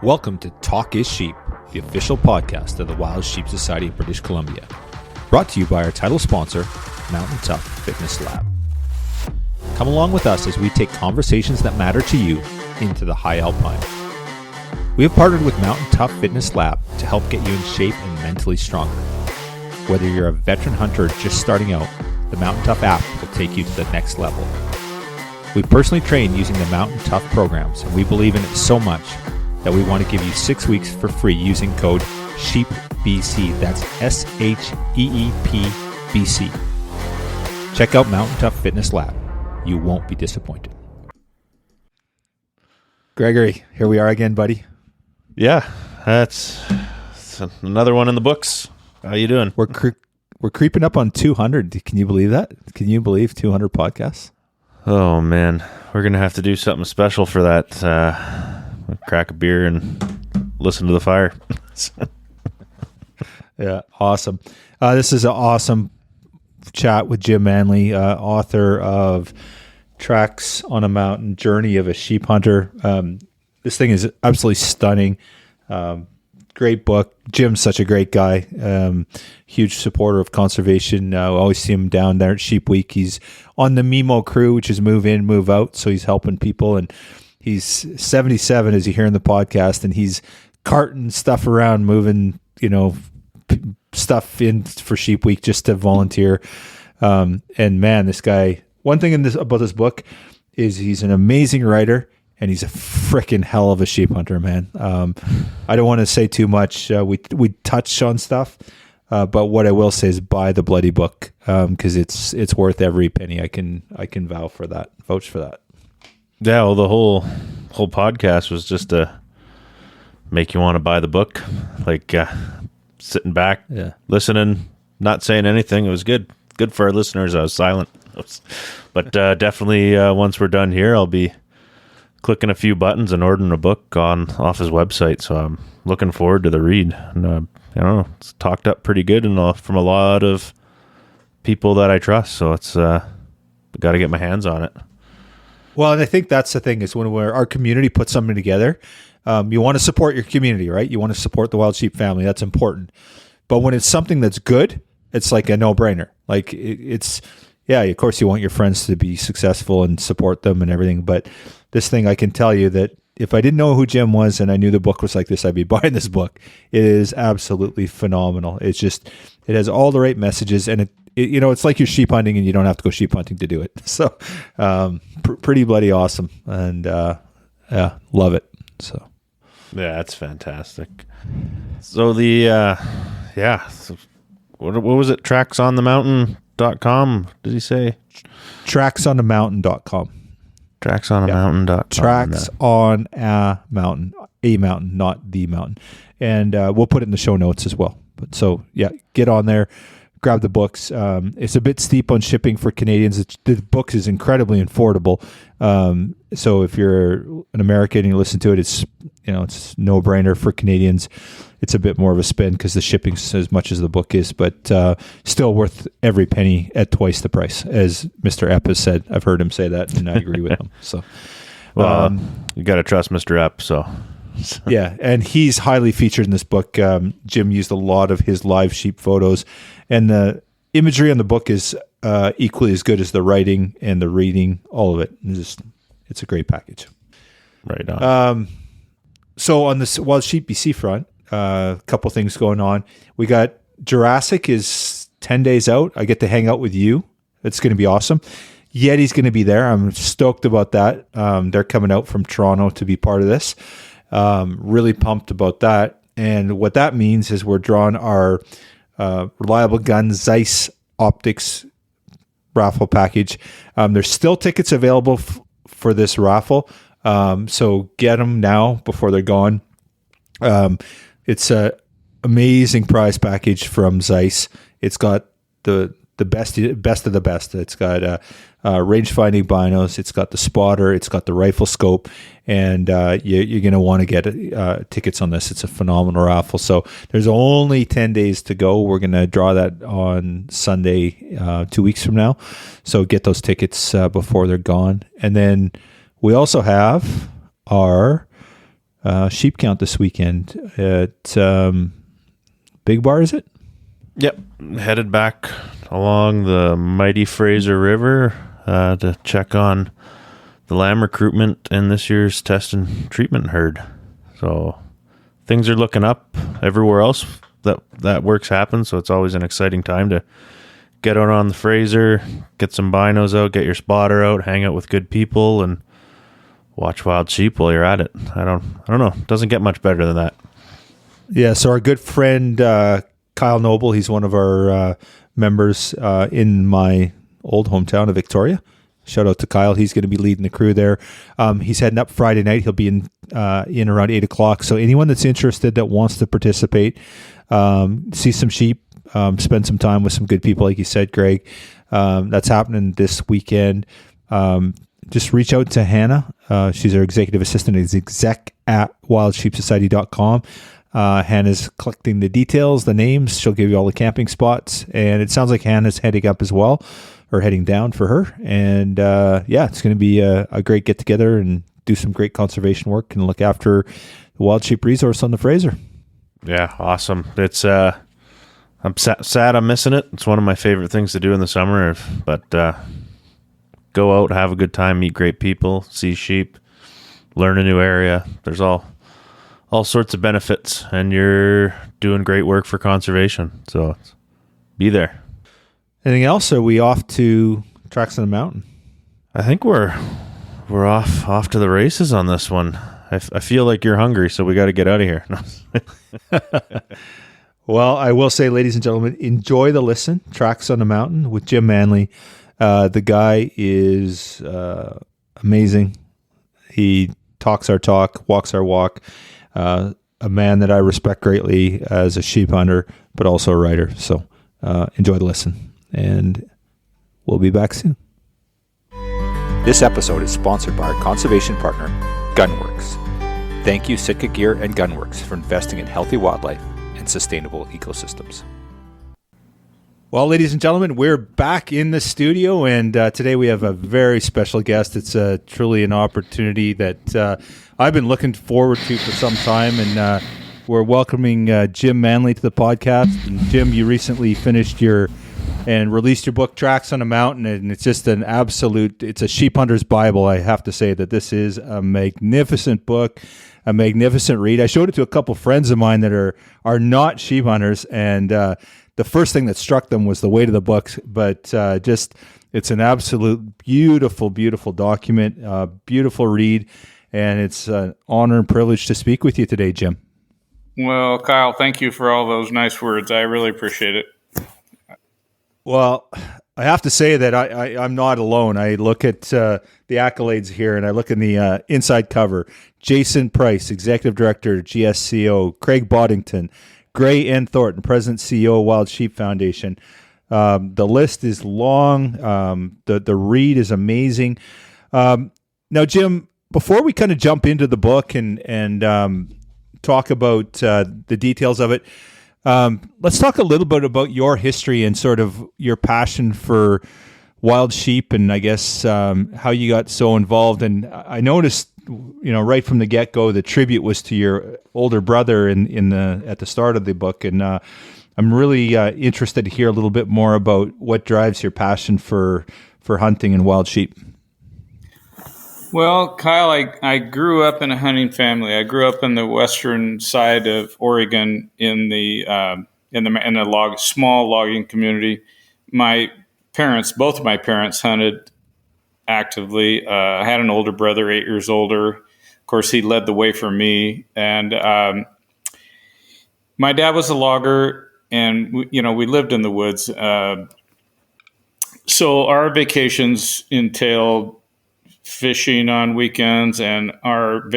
Welcome to Talk is Sheep, the official podcast of the Wild Sheep Society of British Columbia. Brought to you by our title sponsor, Mountain Tough Fitness Lab. Come along with us as we take conversations that matter to you into the high alpine. We have partnered with Mountain Tough Fitness Lab to help get you in shape and mentally stronger. Whether you're a veteran hunter or just starting out, the Mountain Tough app will take you to the next level. We personally train using the Mountain Tough programs, and we believe in it so much that we want to give you 6 weeks for free using code SHEEPBC. That's SHEEPBC. Check out Mountain Tough Fitness Lab. You won't be disappointed. Gregory, here we are again, buddy. Yeah, that's another one in the books. How you doing? We're creeping up on 200. Can you believe that? Can you believe 200 podcasts? Oh, man. We're going to have to do something special for that. Crack a beer and listen to the fire. Yeah, awesome. This is an awesome chat with Jim Manley, author of Tracks on a Mountain, Journey of a Sheep Hunter. This thing is absolutely stunning. Great book. Jim's such a great guy. Huge supporter of conservation. I always see him down there at Sheep Week. He's on the MIMO crew, which is move in, move out. So he's helping people, and he's 77, as you hear in the podcast, and he's carting stuff around, moving, stuff in for Sheep Week just to volunteer. And man, this guy, one thing about this book is he's an amazing writer, and he's a freaking hell of a sheep hunter, man. I don't want to say too much. We touch on stuff, but what I will say is buy the bloody book, because it's worth every penny. I can vouch for that. Yeah, well, the whole podcast was just to make you want to buy the book, like sitting back, listening, not saying anything. It was good for our listeners. I was silent, but definitely once we're done here, I'll be clicking a few buttons and ordering a book off his website. So I'm looking forward to the read. And it's talked up pretty good and from a lot of people that I trust. So it's got to get my hands on it. Well, and I think that's the thing is when our community puts something together, you want to support your community, right? You want to support the wild sheep family. That's important. But when it's something that's good, it's like a no-brainer. Like of course you want your friends to be successful and support them and everything. But this thing, I can tell you that if I didn't know who Jim was and I knew the book was like this, I'd be buying this book. It is absolutely phenomenal. It has all the right messages, and it's like you're sheep hunting and you don't have to go sheep hunting to do it. So, pretty bloody awesome. And, love it. So, yeah, that's fantastic. So what was it? Tracksonthemountain.com. Did he say? Tracksonthemountain.com. Tracksonthemountain.com. Tracks on a mountain, not the mountain. And, we'll put it in the show notes as well. But so, get on there. Grab the books. It's a bit steep on shipping for Canadians. The book is incredibly affordable. So if you're an American and you listen to it, it's no brainer. For Canadians, it's a bit more of a spin because the shipping's as much as the book is, but still worth every penny at twice the price, as Mr. Epp has said. I've heard him say that, and I agree with him. So, well, you got to trust Mr. Epp. So. Yeah, and he's highly featured in this book. Jim used a lot of his live sheep photos, and the imagery on the book is equally as good as the writing and the reading. All of it. It's a great package. Right on. So on this Wild Sheep BC front, a couple things going on. We got Jurassic is 10 days out. I get to hang out with you. It's going to be awesome. Yeti's going to be there. I'm stoked about that. They're coming out from Toronto to be part of this. Really pumped about that. And what that means is we're drawing our Reliable Gun Zeiss Optics raffle package. There's still tickets available for this raffle. So get them now before they're gone. It's a amazing prize package from Zeiss. It's got the best of the best. It's got range finding binos. It's got the spotter. It's got the rifle scope, and you're going to want to get tickets on this. It's a phenomenal raffle. So there's only 10 days to go. We're going to draw that on Sunday, 2 weeks from now. So get those tickets before they're gone. And then we also have our sheep count this weekend at Big Bar, is it? Yep. Headed back along the mighty Fraser River to check on the lamb recruitment in this year's test and treatment herd. So things are looking up everywhere else that works happen. So it's always an exciting time to get out on the Fraser, get some binos out, get your spotter out, hang out with good people, and watch wild sheep while you're at it. I don't know. It doesn't get much better than that. Yeah. So our good friend Kyle Noble, he's one of our members in my old hometown of Victoria. Shout out to Kyle. He's going to be leading the crew there. He's heading up Friday night. He'll be in around 8 o'clock. So anyone that's interested that wants to participate, see some sheep, spend some time with some good people, like you said, Greg. That's happening this weekend. Just reach out to Hannah. She's our executive assistant. It's exec@wildsheepsociety.com. Hannah's collecting the details, the names. She'll give you all the camping spots. And it sounds like Hannah's heading up as well, or heading down for her. And it's going to be a great get together and do some great conservation work and look after the wild sheep resource on the Fraser. Yeah, awesome. It's I'm sad I'm missing it. It's one of my favorite things to do in the summer. But go out, have a good time, meet great people, see sheep, learn a new area. There's all sorts of benefits, and you're doing great work for conservation. So be there. Anything else? Are we off to Tracks on the Mountain? I think we're off to the races on this one. I feel like you're hungry, so we got to get out of here. Well, I will say, ladies and gentlemen, enjoy the listen. Tracks on the Mountain with Jim Manley. The guy is amazing. He talks our talk, walks our walk. A man that I respect greatly as a sheep hunter, but also a writer. So enjoy the listen, and we'll be back soon. This episode is sponsored by our conservation partner, Gunworks. Thank you, Sitka Gear and Gunworks, for investing in healthy wildlife and sustainable ecosystems. Well, ladies and gentlemen, we're back in the studio, and today we have a very special guest. It's truly an opportunity that I've been looking forward to for some time, and we're welcoming Jim Manley to the podcast. And Jim, you recently finished and released your book, Tracks on a Mountain, and it's just it's a sheep hunter's Bible. I have to say that this is a magnificent book, a magnificent read. I showed it to a couple friends of mine that are not sheep hunters, and the first thing that struck them was the weight of the book, but it's an absolute beautiful, beautiful document, beautiful read, and it's an honor and privilege to speak with you today, Jim. Well, Kyle, thank you for all those nice words. I really appreciate it. Well, I have to say that I'm not alone. I look at the accolades here, and I look in the inside cover. Jason Price, Executive Director, GSCO, Craig Boddington, Gray N. Thornton, President, CEO, Wild Sheep Foundation. The list is long. The read is amazing. Now, Jim, before we kind of jump into the book and talk about the details of it, let's talk a little bit about your history and sort of your passion for wild sheep, and I guess how you got so involved. And I noticed, right from the get-go, the tribute was to your older brother at the start of the book, and I'm really interested to hear a little bit more about what drives your passion for hunting and wild sheep. Well, Kyle, I grew up in a hunting family. I grew up in the western side of Oregon in a small logging community. Both of my parents hunted actively. I had an older brother, 8 years older. Of course, he led the way for me. And my dad was a logger, and we lived in the woods. So our vacations entailed fishing on weekends, and our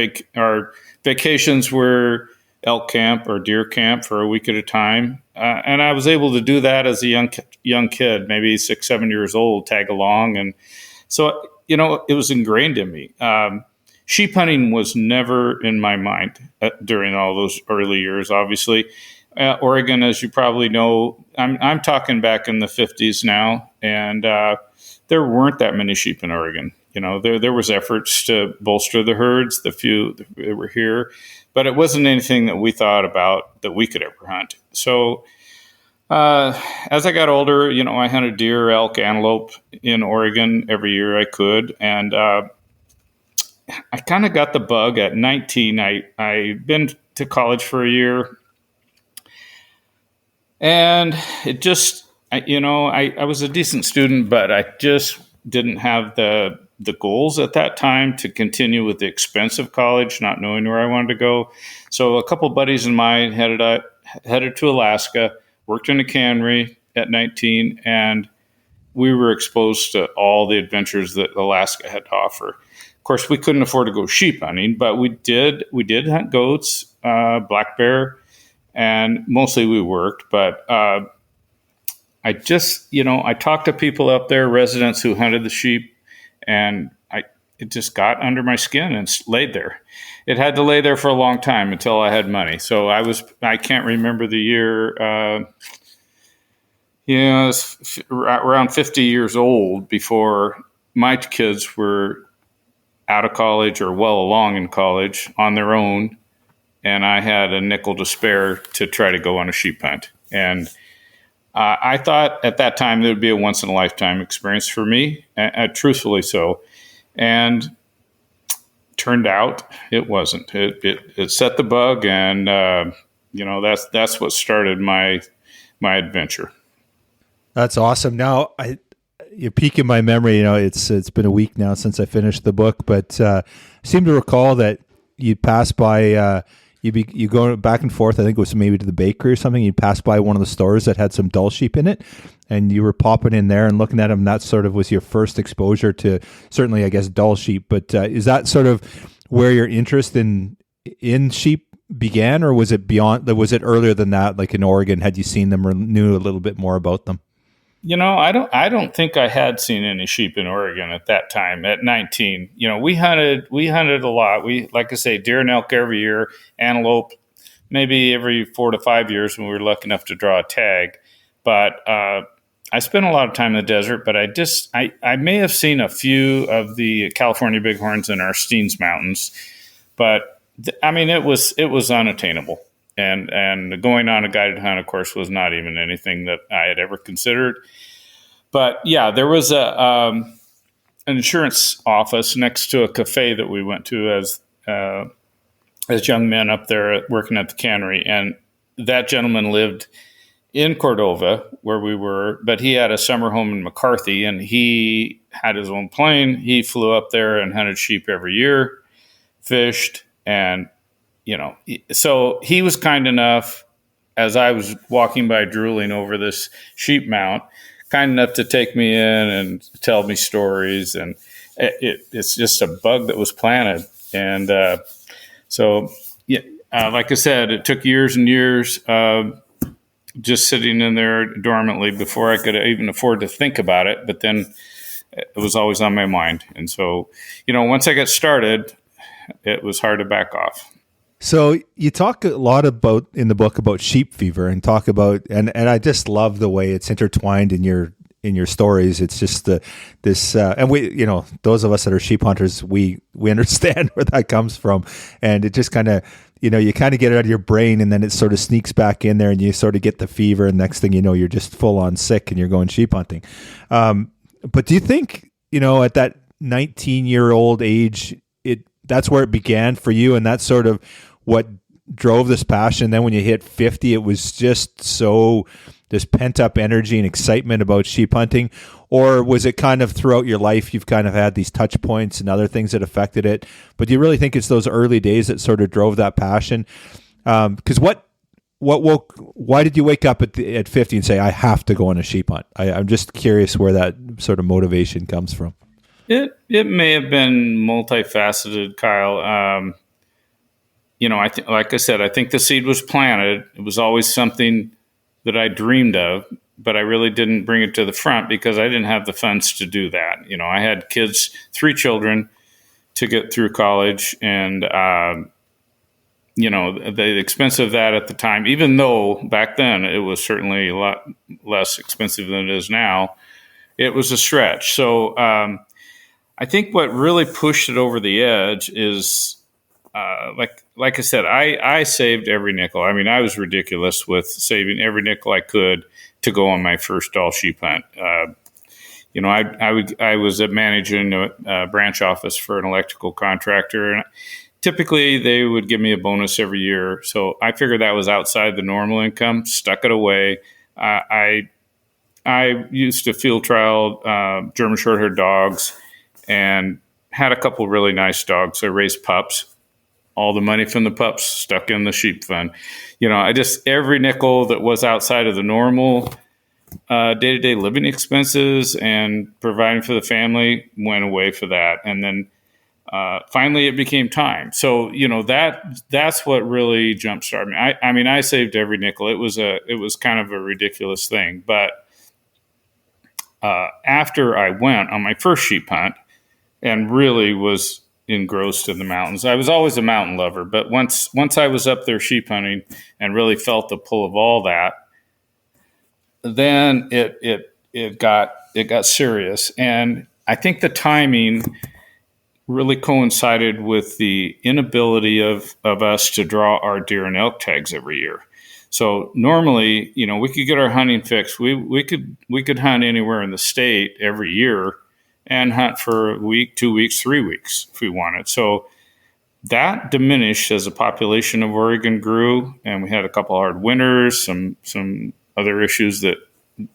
vacations were elk camp or deer camp for a week at a time. And I was able to do that as a young kid, maybe 6, 7 years old, tag along. And so, it was ingrained in me. Sheep hunting was never in my mind during all those early years, obviously. Oregon, as you probably know, I'm talking back in the 50s now, and there weren't that many sheep in Oregon. There was efforts to bolster the herds, the few that were here, but it wasn't anything that we thought about that we could ever hunt. So as I got older, I hunted deer, elk, antelope in Oregon every year I could. And I kind of got the bug at 19. I'd been to college for a year. And it just, I was a decent student, but I just didn't have the goals at that time to continue with the expensive college, not knowing where I wanted to go. So a couple buddies of mine headed to Alaska, worked in a cannery at 19, and we were exposed to all the adventures that Alaska had to offer. Of course, we couldn't afford to go sheep hunting, but we did hunt goats, black bear, and mostly we worked. But I just, I talked to people up there, residents who hunted the sheep, and it just got under my skin and laid there. It had to lay there for a long time until I had money. So I can't remember the year. I was around 50 years old before my kids were out of college or well along in college on their own. And I had a nickel to spare to try to go on a sheep hunt. And I thought at that time it would be a once in a lifetime experience for me, truthfully so. And turned out it wasn't. It set the bug, and that's what started my adventure. That's awesome. Now you're piquing my memory. It's been a week now since I finished the book, but I seem to recall that you pass by. You go back and forth. I think it was maybe to the bakery or something. You pass by one of the stores that had some Dall sheep in it, and you were popping in there and looking at them. That sort of was your first exposure to, certainly, I guess, Dall sheep. But is that sort of where your interest in sheep began, or was it beyond? Was it earlier than that? Like in Oregon, had you seen them or knew a little bit more about them? I don't think I had seen any sheep in Oregon at that time. At 19, we hunted a lot. We, like I say, deer and elk every year, antelope maybe every 4 to 5 years when we were lucky enough to draw a tag. But I spent a lot of time in the desert. But I may have seen a few of the California bighorns in our Steens Mountains, but it was unattainable. And going on a guided hunt, of course, was not even anything that I had ever considered. But yeah, there was an insurance office next to a cafe that we went to as young men up there working at the cannery. And that gentleman lived in Cordova, where we were, but he had a summer home in McCarthy, and he had his own plane. He flew up there and hunted sheep every year, fished, and so he was kind enough, as I was walking by drooling over this sheep mount, kind enough to take me in and tell me stories. And it's just a bug that was planted. And like I said, it took years and years just sitting in there dormantly before I could even afford to think about it. But then it was always on my mind. And so, once I got started, it was hard to back off. So you talk a lot about in the book about sheep fever and talk about, and I just love the way it's intertwined in your stories. It's just and we, those of us that are sheep hunters, we understand where that comes from. And it just kind of, you kind of get it out of your brain, and then it sort of sneaks back in there, and you sort of get the fever, and next thing you know, you're just full on sick and you're going sheep hunting. But do you think, at that 19-year-old age, that's where it began for you, and that's sort of what drove this passion? Then when you hit 50, it was just so this pent up energy and excitement about sheep hunting? Or was it kind of throughout your life, you've kind of had these touch points and other things that affected it? But do you really think it's those early days that sort of drove that passion? Because why did you wake up at 50 and say, I have to go on a sheep hunt? I'm just curious where that sort of motivation comes from. It may have been multifaceted, Kyle. Like I said, I think the seed was planted. It was always something that I dreamed of, but I really didn't bring it to the front because I didn't have the funds to do that. I had kids, 3 children to get through college, and the expense of that at the time, even though back then it was certainly a lot less expensive than it is now, it was a stretch. So I think what really pushed it over the edge is, like I said, I saved every nickel. I mean, I was ridiculous with saving every nickel I could to go on my first Dall sheep hunt. I was managing a branch office for an electrical contractor, and typically they would give me a bonus every year. So I figured that was outside the normal income, stuck it away. I used to field trial German Shorthair dogs and had a couple really nice dogs. I raised pups. All the money from the pups stuck in the sheep fund. Every nickel that was outside of the normal day-to-day living expenses and providing for the family went away for that. And then finally it became time. So, that's what really jump-started me. I saved every nickel. It was kind of a ridiculous thing. But after I went on my first sheep hunt and really was engrossed in the mountains, I was always a mountain lover. But once I was up there sheep hunting and really felt the pull of all that, then it got serious. And I think the timing really coincided with the inability of us to draw our deer and elk tags every year. So normally, we could get our hunting fix. We could hunt anywhere in the state every year and hunt for a week, 2 weeks, 3 weeks if we wanted. So that diminished as the population of Oregon grew, and we had a couple hard winters, some other issues that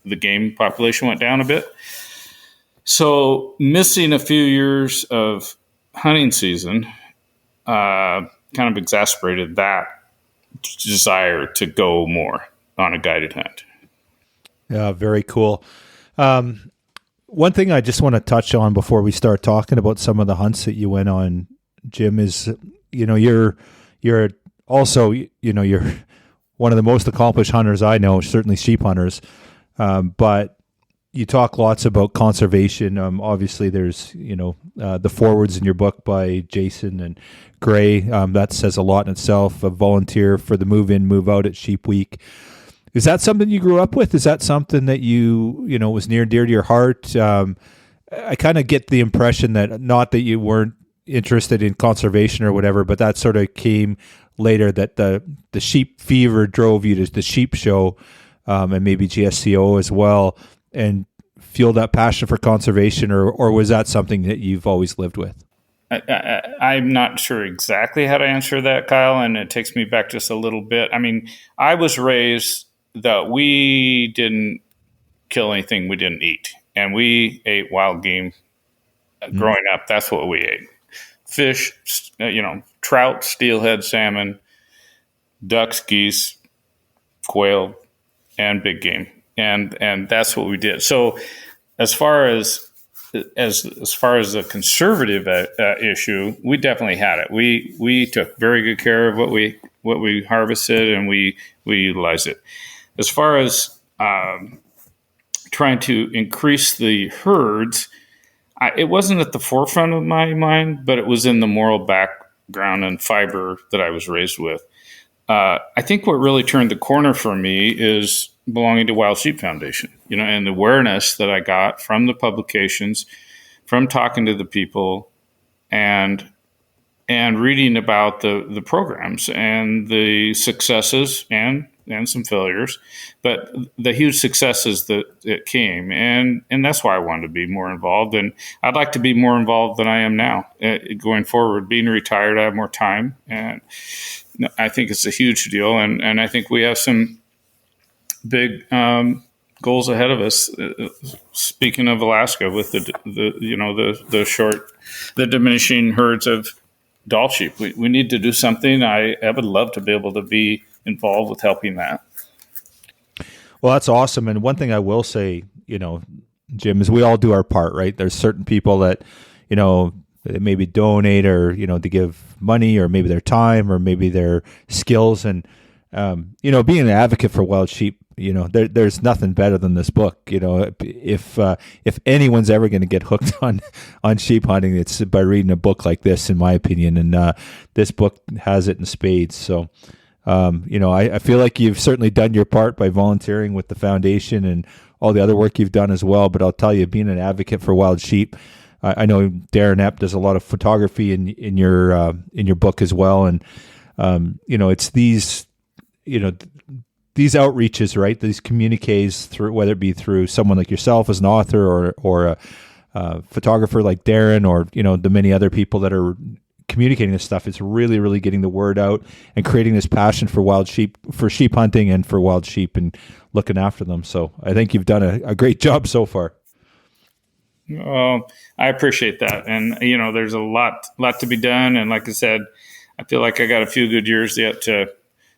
the game population went down a bit. So missing a few years of hunting season kind of exacerbated that desire to go more on a guided hunt. Yeah, very cool. One thing I just want to touch on before we start talking about some of the hunts that you went on, Jim, is, you're also, you're one of the most accomplished hunters I know, certainly sheep hunters. But you talk lots about conservation. Obviously there's, the forewords in your book by Jason and Gray. That says a lot in itself. A volunteer for the move in, move out at Sheep Week. Is that something you grew up with? Is that something that was near and dear to your heart? I kind of get the impression that, not that you weren't interested in conservation or whatever, but that sort of came later, that the sheep fever drove you to the sheep show, and maybe GSCO as well, and fueled that passion for conservation, or was that something that you've always lived with? I'm not sure exactly how to answer that, Kyle, and it takes me back just a little bit. I was raised that we didn't kill anything we didn't eat, and we ate wild game. Growing up, that's what we ate. Fish, trout, steelhead, salmon, ducks, geese, quail, and big game. And that's what we did. So as far as the conservative issue, we definitely had it. We took very good care of what we harvested, and we utilized it. As far as trying to increase the herds, it wasn't at the forefront of my mind, but it was in the moral background and fiber that I was raised with. I think what really turned the corner for me is belonging to Wild Sheep Foundation, and the awareness that I got from the publications, from talking to the people, and reading about the programs and the successes and some failures, but the huge successes that it came. And that's why I wanted to be more involved. And I'd like to be more involved than I am now. Going forward, being retired, I have more time. And I think it's a huge deal. And I think we have some big goals ahead of us. Speaking of Alaska, with the diminishing herds of Dall sheep, we need to do something. I would love to be able to be involved with helping that. Well, that's awesome. And one thing I will say, Jim, is we all do our part, right? There's certain people that, maybe donate, or, to give money, or maybe their time, or maybe their skills. And, being an advocate for wild sheep, there's nothing better than this book. If anyone's ever going to get hooked on sheep hunting, it's by reading a book like this, in my opinion. And this book has it in spades. So, I feel like you've certainly done your part by volunteering with the foundation and all the other work you've done as well. But I'll tell you, being an advocate for wild sheep, I know Darren Epp does a lot of photography in your book as well, and it's these these outreaches, right? These communiques through, whether it be through someone like yourself as an author or a photographer like Darren, or the many other people that are communicating this stuff. It's really, really getting the word out and creating this passion for wild sheep, for sheep hunting, and for wild sheep and looking after them. So I think you've done a great job so far. I appreciate that. And, there's a lot to be done. And like I said, I feel like I got a few good years yet to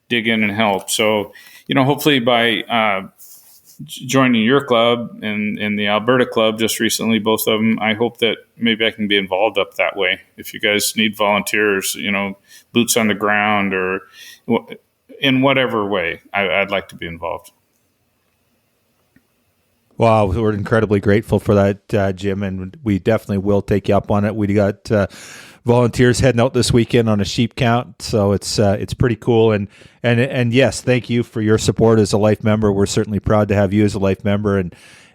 dig in and help. So, hopefully by joining your club and the Alberta club just recently, both of them, I hope that maybe I can be involved up that way. If you guys need volunteers, boots on the ground or in whatever way, I'd like to be involved. Wow, we're incredibly grateful for that, Jim, and we definitely will take you up on it. We got volunteers heading out this weekend on a sheep count, so it's pretty cool. And yes, thank you for your support as a Life member. We're certainly proud to have you as a Life member,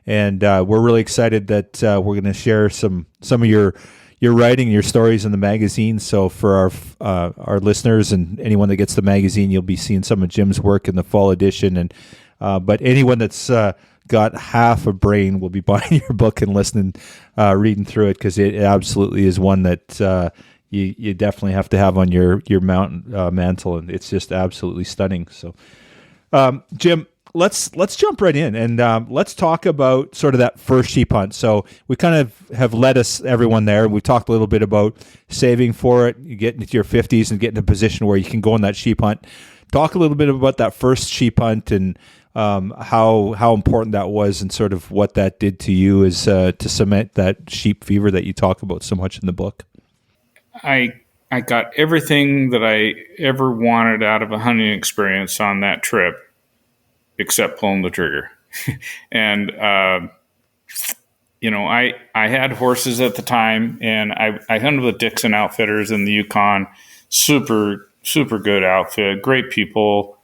and we're really excited that we're going to share some of your writing and your stories in the magazine. So for our listeners and anyone that gets the magazine, you'll be seeing some of Jim's work in the fall edition. And but anyone that's got half a brain will be buying your book and listening, reading through it, because it absolutely is one that you definitely have to have on your mantle, and it's just absolutely stunning. So, Jim, let's jump right in and let's talk about sort of that first sheep hunt. So we kind of have led everyone there. We talked a little bit about saving for it, you get into your 50s and get in a position where you can go on that sheep hunt. Talk a little bit about that first sheep hunt and how important that was, and sort of what that did to you as to cement that sheep fever that you talk about so much in the book. I got everything that I ever wanted out of a hunting experience on that trip, except pulling the trigger. And I had horses at the time, and I hunted with Dixon Outfitters in the Yukon. Super good outfit, great people.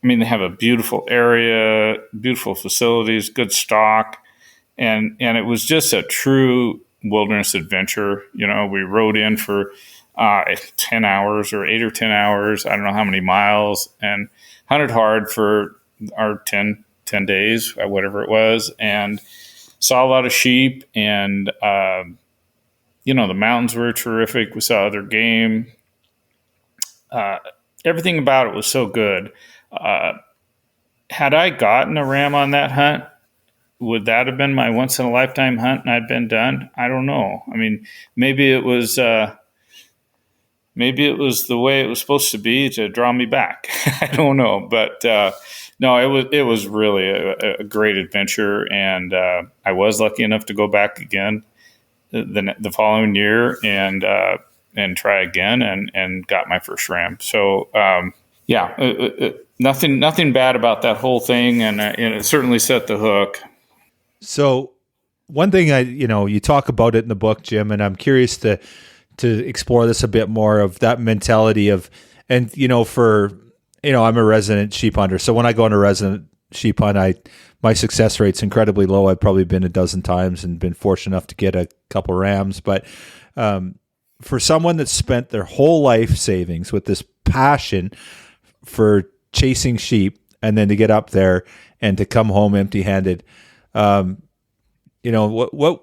They have a beautiful area, beautiful facilities, good stock, and it was just a true wilderness adventure. We rode in for 10 hours or 8 or 10 hours, I don't know how many miles, and hunted hard for our 10 days, whatever it was, and saw a lot of sheep, and the mountains were terrific. We saw other game. Everything about it was so good. Had I gotten a ram on that hunt, would that have been my once in a lifetime hunt and I'd been done? I don't know. Maybe it was the way it was supposed to be to draw me back. I don't know, but no, it was really a great adventure, and I was lucky enough to go back again the following year and try again and got my first ram. So nothing bad about that whole thing, and it certainly set the hook. So one thing you talk about it in the book, Jim, and I'm curious to explore this a bit more, of that mentality of, and I'm a resident sheep hunter. So when I go on a resident sheep hunt, my success rate's incredibly low. I've probably been a dozen times and been fortunate enough to get a couple rams. But for someone that's spent their whole life savings with this passion for chasing sheep, and then to get up there and to come home empty-handed, what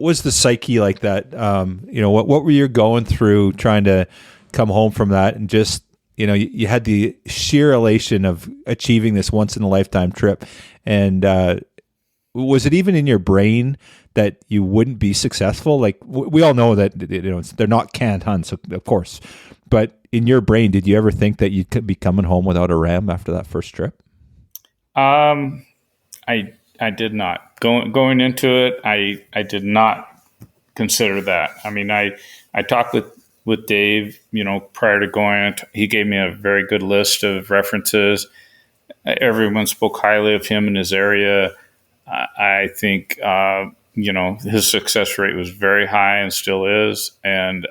was the psyche like that? What were you going through trying to come home from that, and just you had the sheer elation of achieving this once in a lifetime trip, and was it even in your brain that you wouldn't be successful? Like, we all know that they're not canned hunts, of course, but in your brain, did you ever think that you could be coming home without a ram after that first trip? I did not. Going into it, I did not consider that. I talked with Dave, prior to going. He gave me a very good list of references. Everyone spoke highly of him in his area. I think, his success rate was very high and still is. And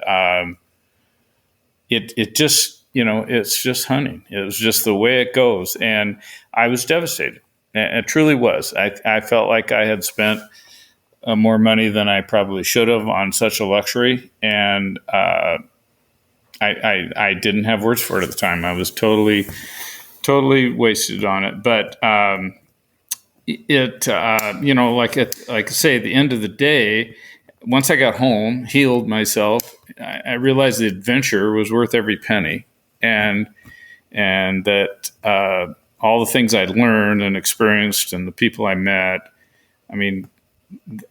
it just, it's just hunting. It was just the way it goes. And I was devastated. It truly was. I felt like I had spent more money than I probably should have on such a luxury, and I didn't have words for it at the time. I was totally wasted on it. But like I say, at the end of the day, once I got home, healed myself, I realized the adventure was worth every penny, and that all the things I'd learned and experienced and the people I met. I mean,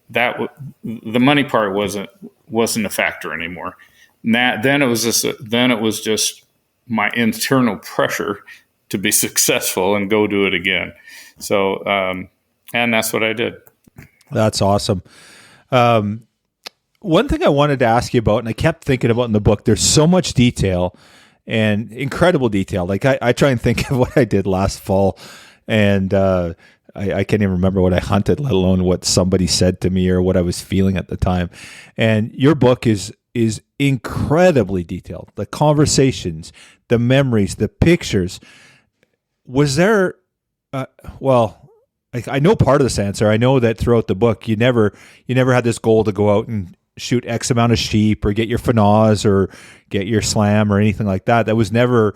the money part wasn't a factor anymore. Then it was just my internal pressure to be successful and go do it again. So, and that's what I did. That's awesome. One thing I wanted to ask you about, and I kept thinking about in the book, there's so much detail and incredible detail. Like I try and think of what I did last fall, and I can't even remember what I hunted, let alone what somebody said to me or what I was feeling at the time. And your book is incredibly detailed. The conversations, the memories, the pictures. Was there, I know part of this answer. I know that throughout the book, you never had this goal to go out and shoot X amount of sheep or get your fanaz or get your slam or anything like that. That was never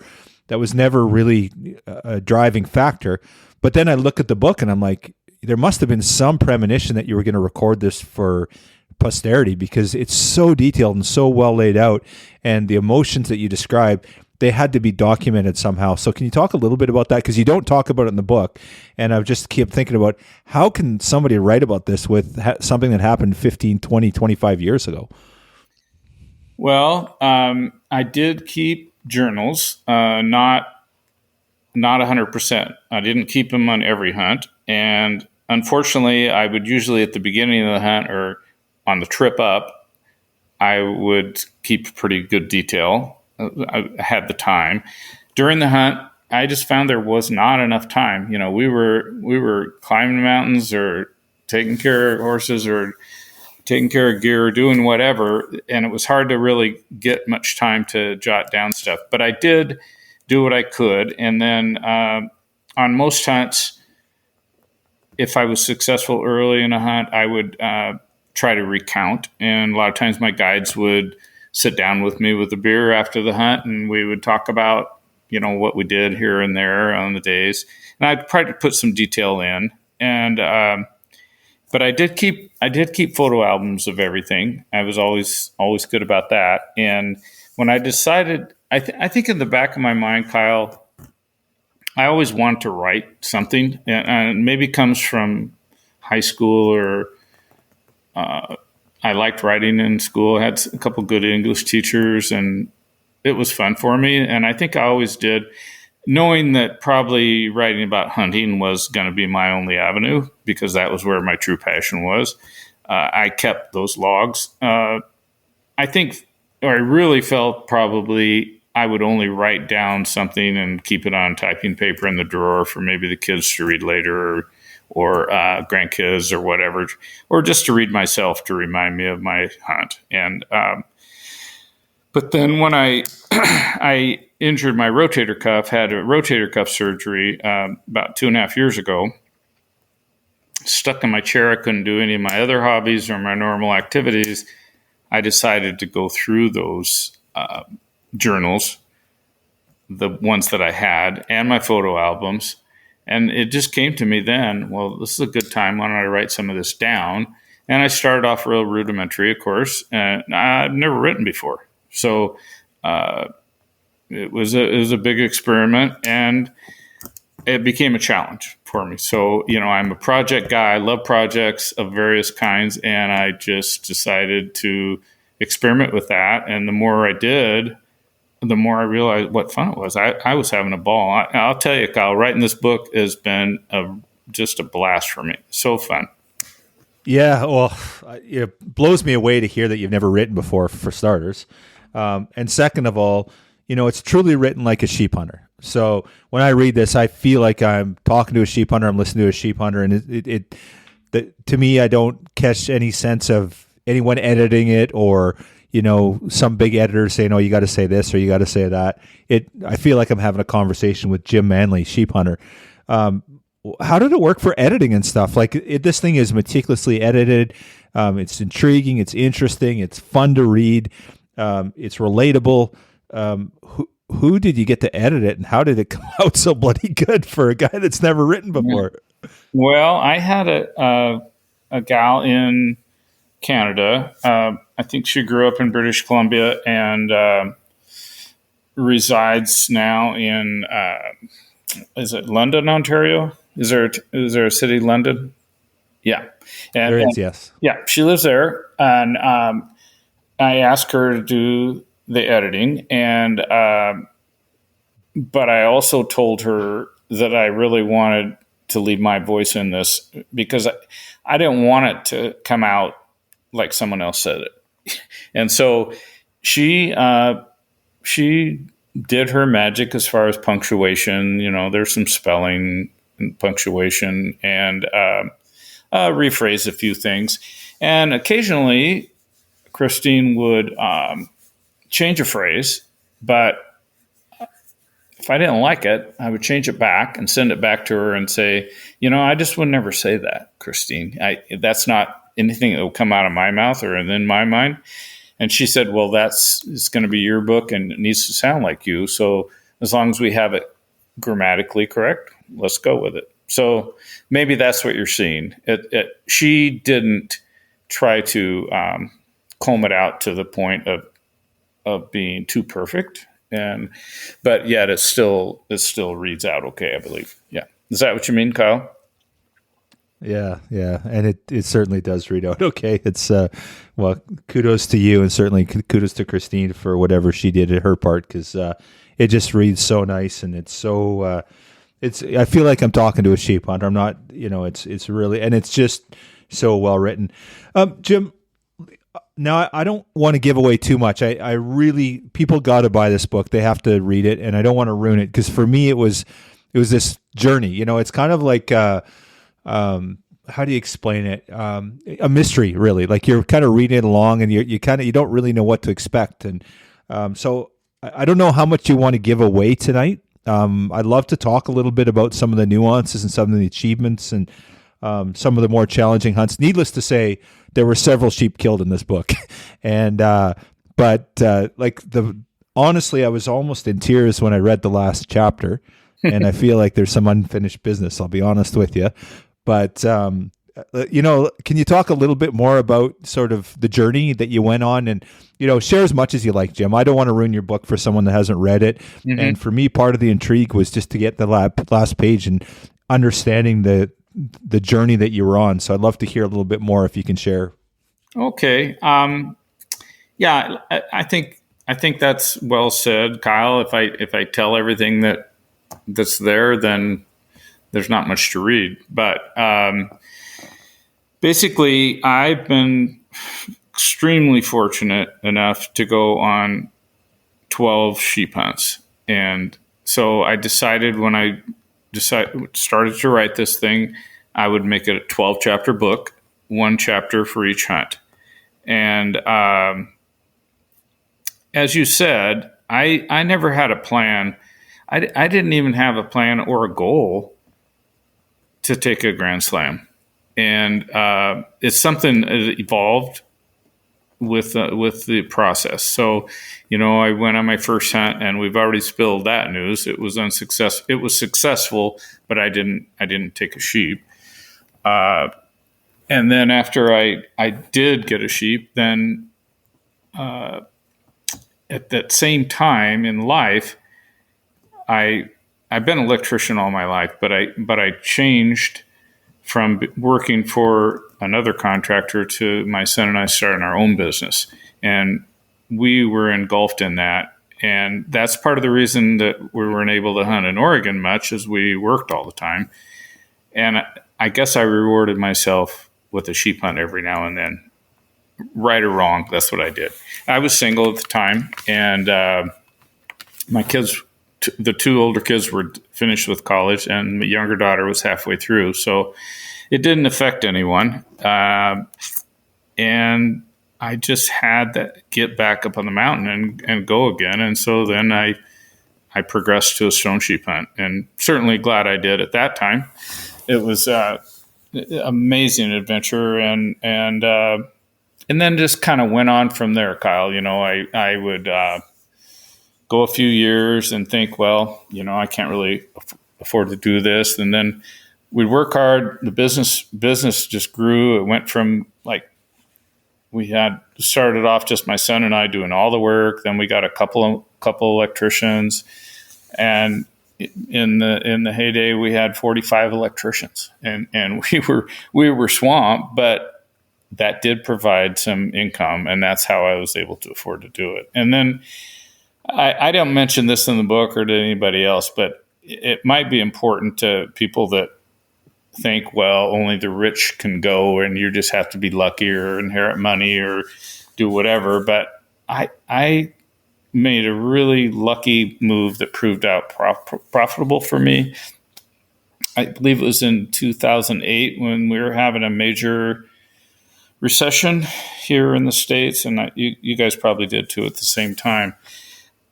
really a driving factor. But then I look at the book and I'm like, there must have been some premonition that you were going to record this for posterity, because it's so detailed and so well laid out, and the emotions that you describe, they had to be documented somehow. So can you talk a little bit about that? Because you don't talk about it in the book, and I just keep thinking about how can somebody write about this with something that happened 15, 20, 25 years ago? Well, I did keep journals, not 100%. I didn't keep them on every hunt. And unfortunately, I would usually at the beginning of the hunt or on the trip up, I would keep pretty good detail. I had the time. During the hunt, I just found there was not enough time. You know, we were climbing mountains or taking care of horses or taking care of gear or doing whatever, and it was hard to really get much time to jot down stuff. But I did do what I could, and then on most hunts, if I was successful early in a hunt, I would try to recount, and a lot of times my guides would sit down with me with a beer after the hunt, and we would talk about, you know, what we did here and there on the days. And I'd try to put some detail in, and but I did keep photo albums of everything. I was always good about that. And when I decided, I think in the back of my mind, Kyle, I always wanted to write something, and maybe it comes from high school, or I liked writing in school. I had a couple good English teachers, and it was fun for me. And I think I always did, knowing that probably writing about hunting was going to be my only avenue, because that was where my true passion was. I kept those logs. I really felt probably I would only write down something and keep it on typing paper in the drawer for maybe the kids to read later, or grandkids or whatever, or just to read myself to remind me of my hunt. And but then when I injured my rotator cuff, had a rotator cuff surgery about 2.5 years ago, stuck in my chair, I couldn't do any of my other hobbies or my normal activities. I decided to go through those journals, the ones that I had, and my photo albums. And it just came to me then, well, this is a good time. Why don't I write some of this down? And I started off real rudimentary, of course, and I've never written before. So it was a big experiment, and it became a challenge for me. So, you know, I'm a project guy. I love projects of various kinds, and I just decided to experiment with that. And the more I did, the more I realized what fun it was. I was having a ball. I'll tell you, Kyle, writing this book has been just a blast for me. So fun. Yeah, well, it blows me away to hear that you've never written before, for starters. And second of all, you know, it's truly written like a sheep hunter. So when I read this, I feel like I'm talking to a sheep hunter, I'm listening to a sheep hunter, and to me, I don't catch any sense of anyone editing it, or, you know, some big editor saying, "Oh, you got to say this or you got to say that." I feel like I'm having a conversation with Jim Manley, sheep hunter. how did it work for editing and stuff? Like this thing is meticulously edited. It's intriguing. It's interesting. It's fun to read. It's relatable. Who did you get to edit it, and how did it come out so bloody good for a guy that's never written before? Well, I had a gal in Canada. I think she grew up in British Columbia and resides now in is it London, Ontario? Is there a city, London? Yeah, There is, yes. Yeah, she lives there, and I asked her to do the editing, and but I also told her that I really wanted to leave my voice in this because I didn't want it to come out like someone else said it, and so she did her magic as far as punctuation. There's some spelling and punctuation, and rephrase a few things, and occasionally Christine would change a phrase, but if I didn't like it, I would change it back and send it back to her and say, I just would never say that, Christine. That's not anything that will come out of my mouth or in my mind. And she said, well, it's going to be your book and it needs to sound like you. So as long as we have it grammatically correct, let's go with it. So maybe that's what you're seeing. She didn't try to comb it out to the point of being too perfect, but yet it still reads out okay, I believe. Yeah, is that what you mean, Kyle? Yeah, and it certainly does read out okay. It's well, kudos to you, and certainly kudos to Christine for whatever she did at her part, because it just reads so nice, and it's so. I feel like I'm talking to a sheep hunter. I'm not, it's really, and it's just so well written. Jim, now I don't want to give away too much. I really, people got to buy this book. They have to read it, and I don't want to ruin it, because for me it was this journey. It's kind of like how do you explain it? A mystery, really. Like you're kind of reading it along, and you don't really know what to expect, and so I don't know how much you want to give away tonight. I'd love to talk a little bit about some of the nuances and some of the achievements and some of the more challenging hunts. Needless to say, there were several sheep killed in this book, and honestly, I was almost in tears when I read the last chapter, and I feel like there's some unfinished business. I'll be honest with you, but can you talk a little bit more about sort of the journey that you went on, and share as much as you like, Jim. I don't want to ruin your book for someone that hasn't read it. Mm-hmm. And for me, part of the intrigue was just to get the last page and understanding the journey that you were on. So I'd love to hear a little bit more if you can share. Okay. Yeah, I think that's well said, Kyle. If I tell everything that's there, then there's not much to read. But basically, I've been extremely fortunate enough to go on 12 sheep hunts. And so I decided when I started to write this thing, I would make it a 12-chapter book, one chapter for each hunt. And as you said, I never had a plan. I didn't even have a plan or a goal to take a Grand Slam. And it's something that evolved with the process. So, I went on my first hunt, and we've already spilled that news. It was unsuccessful. It was successful, but I didn't take a sheep. And then after I did get a sheep, then at that same time in life, I've been an electrician all my life, but I changed from working for another contractor to my son and I starting our own business. And we were engulfed in that. And that's part of the reason that we weren't able to hunt in Oregon much, as we worked all the time. And I guess I rewarded myself with a sheep hunt every now and then. Right or wrong, that's what I did. I was single at the time, and my kids, the two older kids, were finished with college, and my younger daughter was halfway through. So it didn't affect anyone. And I just had to get back up on the mountain and go again. And so then I progressed to a stone sheep hunt, and certainly glad I did at that time. it was amazing adventure, and then just kind of went on from there, Kyle. I would go a few years and think, well, I can't really afford to do this, and then we'd work hard. The business just grew. It went from we had started off just my son and I doing all the work. Then we got a couple electricians, and in the heyday we had 45 electricians, and we were swamped, but that did provide some income, and that's how I was able to afford to do it. And then I don't mention this in the book or to anybody else, but it might be important to people that think, well, only the rich can go and you just have to be lucky or inherit money or do whatever. But I made a really lucky move that proved out profitable for me. I believe it was in 2008 when we were having a major recession here in the States, and you guys probably did too at the same time.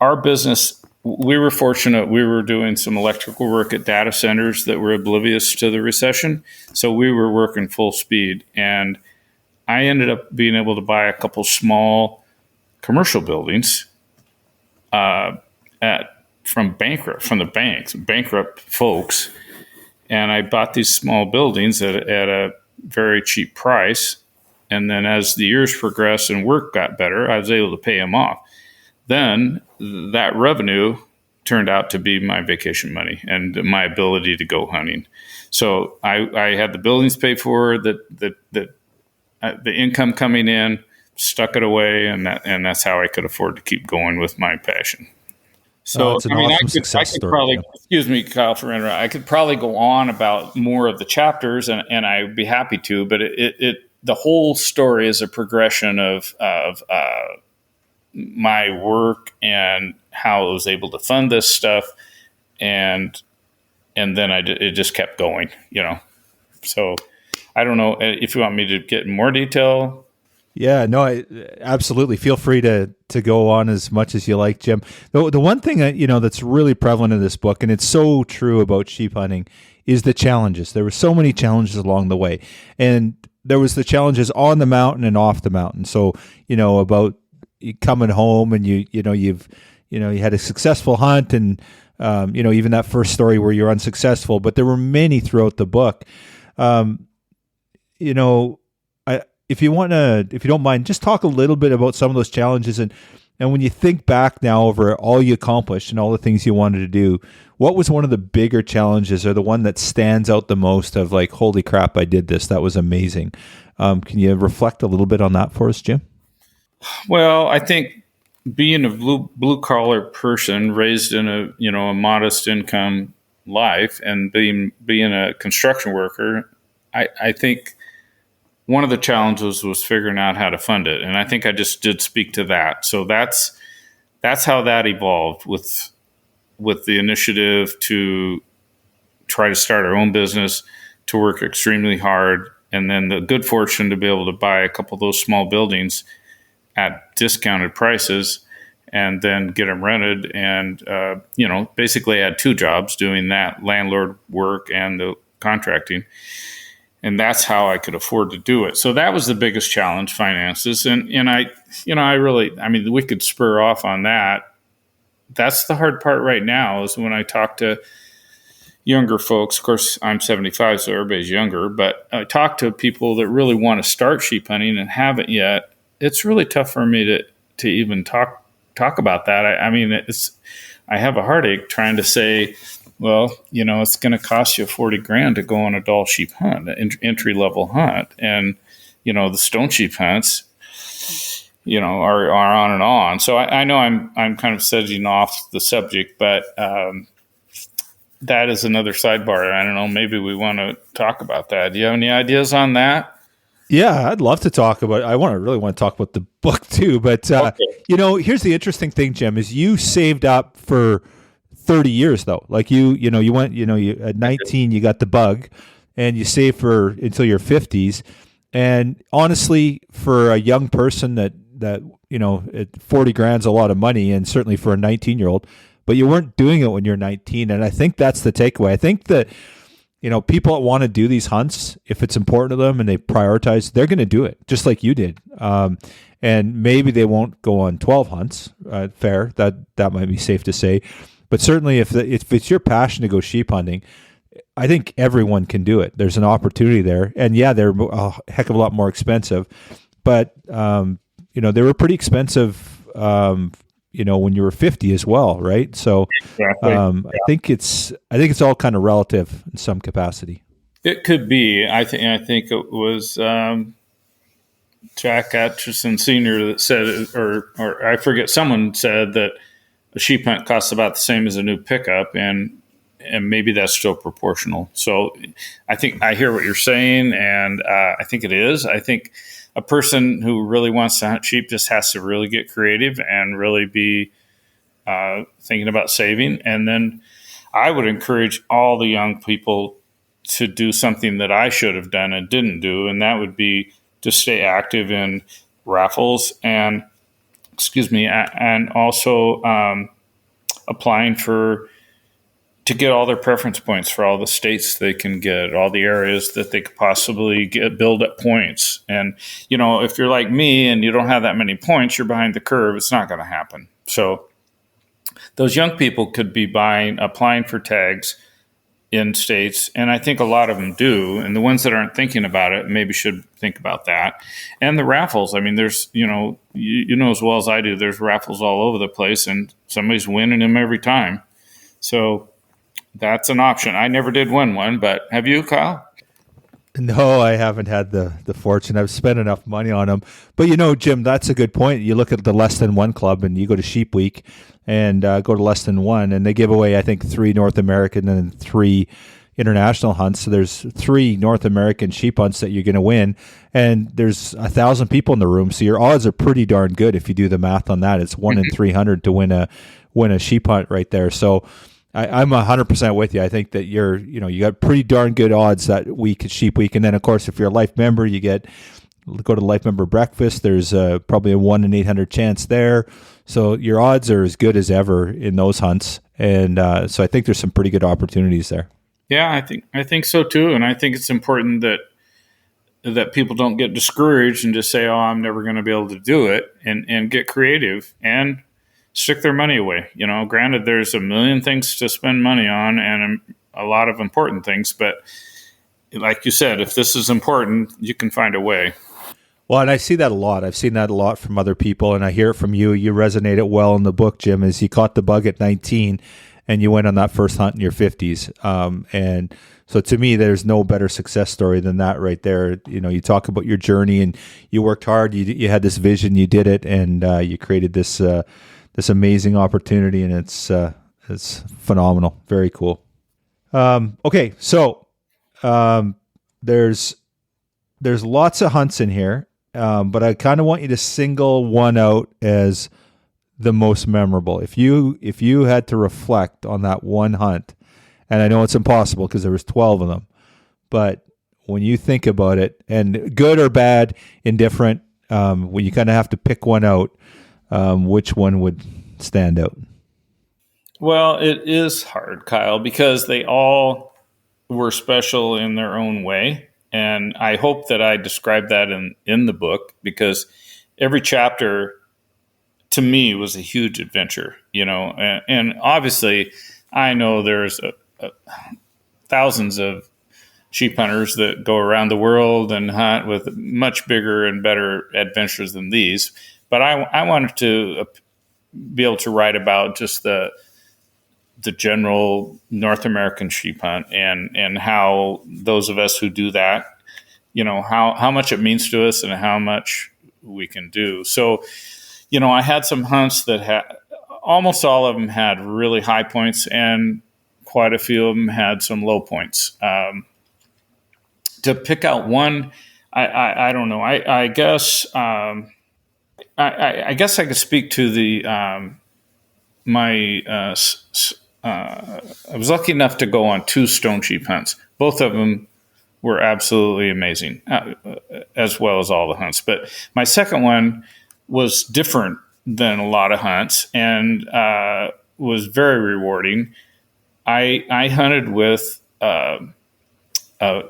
Our business, we were fortunate. We were doing some electrical work at data centers that were oblivious to the recession. So we were working full speed. And I ended up being able to buy a couple small commercial buildings from the banks, bankrupt folks. And I bought these small buildings at a very cheap price. And then as the years progressed and work got better, I was able to pay them off. Then that revenue turned out to be my vacation money and my ability to go hunting. So I had the buildings paid for, the income coming in, stuck it away, and that's how I could afford to keep going with my passion. So it's an awesome success I could story. probably, excuse me, Kyle, for interrupting. I could probably go on about more of the chapters, and I'd be happy to. But the whole story is a progression of my work and how I was able to fund this stuff, and then it just kept going, So I don't know if you want me to get in more detail. Yeah, no, absolutely. Feel free to go on as much as you like, Jim. The one thing that's really prevalent in this book, and it's so true about sheep hunting, is the challenges. There were so many challenges along the way, and there was the challenges on the mountain and off the mountain. So about coming home and you had a successful hunt, and even that first story where you're unsuccessful, but there were many throughout the book. If you don't mind, just talk a little bit about some of those challenges, and when you think back now over all you accomplished and all the things you wanted to do, what was one of the bigger challenges, or the one that stands out the most of like, holy crap, I did this, that was amazing? Can you reflect a little bit on that for us, Jim? Well, I think being a blue collar person raised in a modest income life, and being a construction worker, I think one of the challenges was figuring out how to fund it, and I think I just did speak to that. So that's how that evolved with the initiative to try to start our own business, to work extremely hard, and then the good fortune to be able to buy a couple of those small buildings at discounted prices, and then get them rented, and basically I had two jobs doing that landlord work and the contracting. And that's how I could afford to do it. So that was the biggest challenge, finances. And we could spur off on that. That's the hard part right now, is when I talk to younger folks. Of course, I'm 75, so everybody's younger. But I talk to people that really want to start sheep hunting and haven't yet. It's really tough for me to even talk about that. I have a heartache trying to say, well, it's going to cost you $40,000 to go on a Dall sheep hunt, an entry level hunt. And, the stone sheep hunts, are on and on. So I know I'm kind of sedging off the subject, but that is another sidebar. I don't know, maybe we want to talk about that. Do you have any ideas on that? Yeah, I'd love to talk about. I really want to talk about the book too. But Okay. Here's the interesting thing, Jim, is you saved up for 30 years though. Like you went, you at 19 you got the bug, and you saved for until your 50s. And honestly, for a young person that 40 grand's a lot of money, and certainly for a 19-year-old, but you weren't doing it when you're 19. And I think that's the takeaway. I think that people that want to do these hunts, if it's important to them and they prioritize, they're going to do it just like you did. And maybe they won't go on 12 hunts. Fair. That might be safe to say. But certainly if it's your passion to go sheep hunting, I think everyone can do it. There's an opportunity there. And yeah, they're a heck of a lot more expensive, but they were pretty expensive, when you were 50 as well. Right. So Exactly. I think it's all kind of relative in some capacity. It could be. I think it was Jack Atchison Sr. that said, or I forget, someone said that a sheep hunt costs about the same as a new pickup, and maybe that's still proportional. So I think I hear what you're saying, and I think it is. I think a person who really wants to hunt sheep just has to really get creative and really be thinking about saving. And then I would encourage all the young people to do something that I should have done and didn't do, and that would be to stay active in raffles and also applying to get all their preference points for all the states they can get, all the areas that they could possibly build up points. And, if you're like me and you don't have that many points, you're behind the curve, it's not going to happen. So those young people could be applying for tags in states, and I think a lot of them do. And the ones that aren't thinking about it maybe should think about that. And the raffles, I mean, there's, you know as well as I do, there's raffles all over the place, and somebody's winning them every time. So that's an option. I never did win one, but have you, Kyle? No, I haven't had the fortune. I've spent enough money on them. But Jim, that's a good point. You look at the Less Than One Club and you go to Sheep Week and go to Less Than One, and they give away, I think, 3 North American and 3 international hunts. So there's 3 North American sheep hunts that you're going to win, and there's 1,000 people in the room. So your odds are pretty darn good if you do the math on that. It's 1 in 300 to win a sheep hunt right there. So I'm 100% with you. I think that you got pretty darn good odds that week at Sheep Week. And then, of course, if you're a Life member, you go to Life member breakfast. There's probably a 1 in 800 chance there. So your odds are as good as ever in those hunts. And so I think there's some pretty good opportunities there. Yeah, I think so too. And I think it's important that people don't get discouraged and just say, "Oh, I'm never going to be able to do it," and get creative and stick their money away. Granted, there's a million things to spend money on and a lot of important things, but like you said, if this is important, you can find a way. Well, and I see that a lot. I've seen that a lot from other people, and I hear it from you. You resonate it well in the book, Jim, is you caught the bug at 19 and you went on that first hunt in your 50s. And so to me, there's no better success story than that right there. You talk about your journey and you worked hard. You had this vision, you did it, and you created this amazing opportunity, and it's phenomenal. Very cool. Okay, so there's lots of hunts in here, but I kind of want you to single one out as the most memorable. If you had to reflect on that one hunt, and I know it's impossible because there was 12 of them, but when you think about it, and good or bad, indifferent, when you kind of have to pick one out, which one would stand out? Well, it is hard, Kyle, because they all were special in their own way. And I hope that I described that in the book, because every chapter to me was a huge adventure, and obviously I know there's thousands of sheep hunters that go around the world and hunt with much bigger and better adventures than these. But I wanted to be able to write about just the general North American sheep hunt and how those of us who do that, how much it means to us and how much we can do. So, I had some hunts that almost all of them had really high points, and quite a few of them had some low points. To pick out one, I don't know. I guess I guess I could speak to the I was lucky enough to go on 2 stone sheep hunts. Both of them were absolutely amazing, as well as all the hunts. But my second one was different than a lot of hunts and was very rewarding. I hunted with a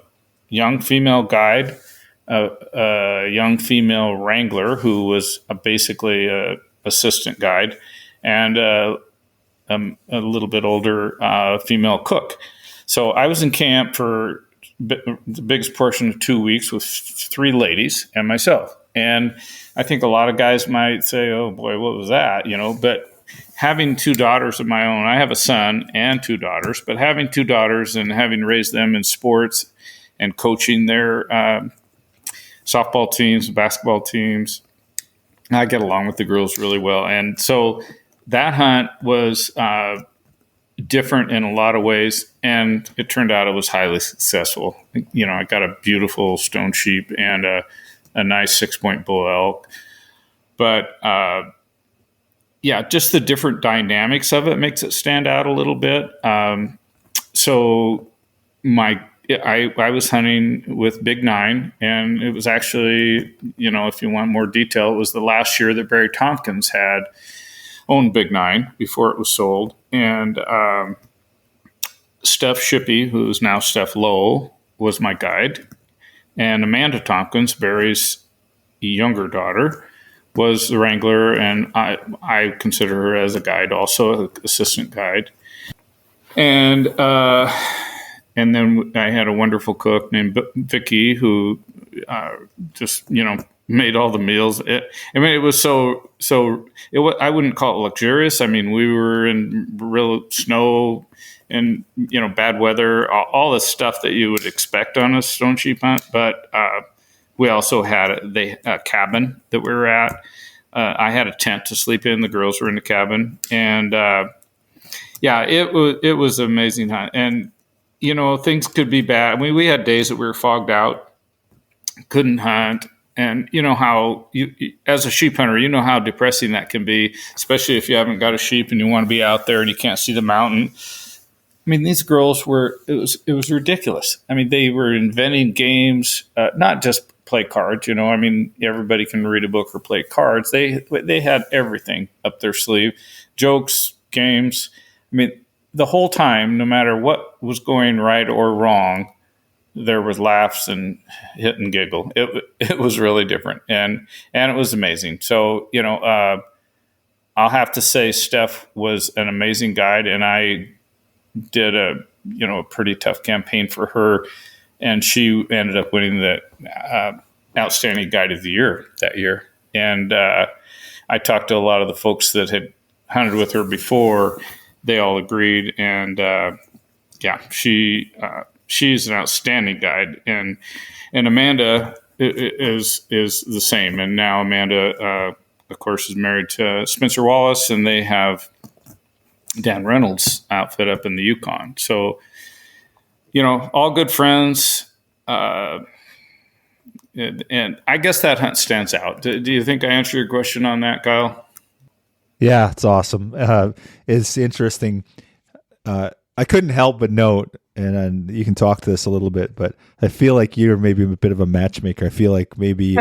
young female guide, a young female wrangler who was basically a assistant guide, and a little bit older female cook. So I was in camp for the biggest portion of 2 weeks with 3 ladies and myself. And I think a lot of guys might say, "Oh boy, what was that?" But having 2 daughters of my own, I have a son and 2 daughters, but having 2 daughters and having raised them in sports and coaching their softball teams, basketball teams, I get along with the girls really well. And so that hunt was different in a lot of ways, and it turned out it was highly successful. I got a beautiful stone sheep and a nice 6-point bull elk. But just the different dynamics of it makes it stand out a little bit. So I was hunting with Big 9, and it was actually, if you want more detail, it was the last year that Barry Tompkins had owned Big 9 before it was sold. And Steph Shippey, who's now Steph Lowe, was my guide. And Amanda Tompkins, Barry's younger daughter, was the wrangler, and I consider her as a guide, also an assistant guide. And then I had a wonderful cook named Vicky who just made all the meals. It was so. I wouldn't call it luxurious. I mean, we were in real snow and bad weather, all the stuff that you would expect on a stone sheep hunt. But we also had a cabin that we were at. I had a tent to sleep in. The girls were in the cabin, and it was an amazing hunt. And things could be bad. I mean, we had days that we were fogged out, couldn't hunt. And how as a sheep hunter, how depressing that can be, especially if you haven't got a sheep and you want to be out there and you can't see the mountain. I mean, these girls it was ridiculous. I mean, they were inventing games, not just play cards, I mean, everybody can read a book or play cards. They had everything up their sleeve, jokes, games. I mean, the whole time, no matter what was going right or wrong, there was laughs and hit and giggle. It was really different, and it was amazing. So I'll have to say Steph was an amazing guide, and I did a pretty tough campaign for her, and she ended up winning the outstanding guide of the year that year. And I talked to a lot of the folks that had hunted with her before. They all agreed, and she's an outstanding guide, and Amanda is the same. And now Amanda, of course, is married to Spencer Wallace, and they have Dan Reynolds' outfit up in the Yukon. So, all good friends. And I guess that hunt stands out. Do you think I answered your question on that, Kyle? Yeah, it's awesome. It's interesting. I couldn't help but note, and you can talk to this a little bit, but I feel like you're maybe a bit of a matchmaker. I feel like maybe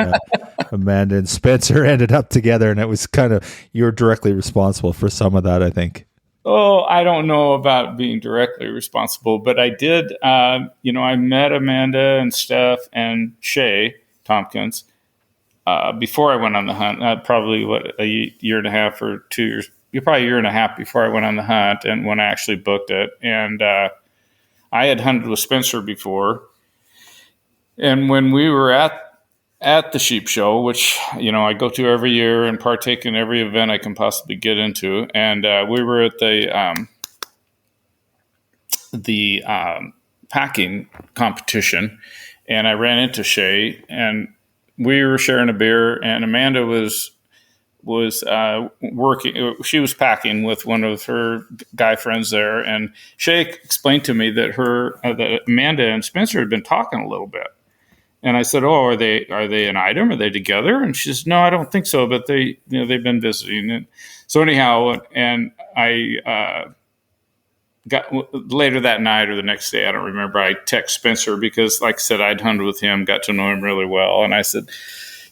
Amanda and Spencer ended up together, and it was kind of, you're directly responsible for some of that, I think. Oh, I don't know about being directly responsible, but I did, I met Amanda and Steph and Shay Tompkins before I went on the hunt, probably a year and a half or 2 years, probably a year and a half before I went on the hunt and when I actually booked it. And I had hunted with Spencer before. And when we were at the sheep show, which, I go to every year and partake in every event I can possibly get into. And we were at the packing competition, and I ran into Shay, and we were sharing a beer, and Amanda was working. She was packing with one of her guy friends there, and Shay explained to me that that Amanda and Spencer had been talking a little bit. And I said, "Oh, are they an item? Are they together?" And she says, "No, I don't think so, but they've been visiting." And so anyhow, and I got later that night or the next day, I don't remember. I text Spencer because, like I said, I'd hunted with him, got to know him really well, and I said,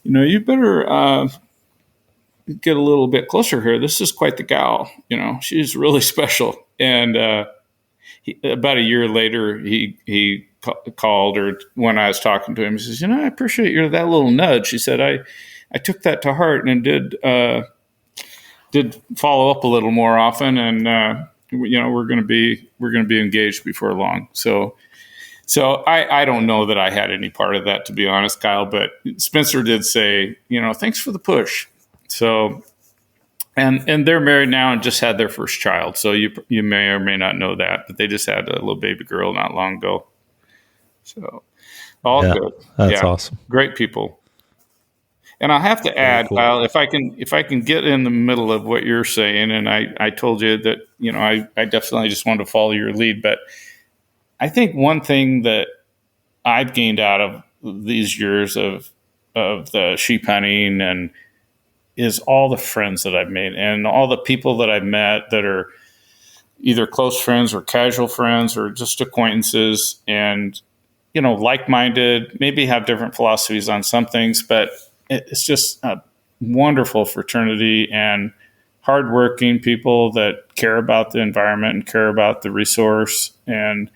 "You better get a little bit closer here. This is quite the gal. She's really special." And about a year later, he called, or when I was talking to him, he says, I appreciate that little nudge. He said, I took that to heart and did follow up a little more often, and we're going to be engaged before long. So I don't know that I had any part of that, to be honest, Kyle. But Spencer did say, thanks for the push. So, and they're married now and just had their first child. So you may or may not know that, but they just had a little baby girl not long ago. So all good. That's awesome. Great people. And I have to add, cool. Kyle, if I can get in the middle of what you're saying, and I told you that, I definitely just wanted to follow your lead, but I think one thing that I've gained out of these years of the sheep hunting and is all the friends that I've made and all the people that I've met that are either close friends or casual friends or just acquaintances and, like-minded, maybe have different philosophies on some things, but it's just a wonderful fraternity and hardworking people that care about the environment and care about the resource. And,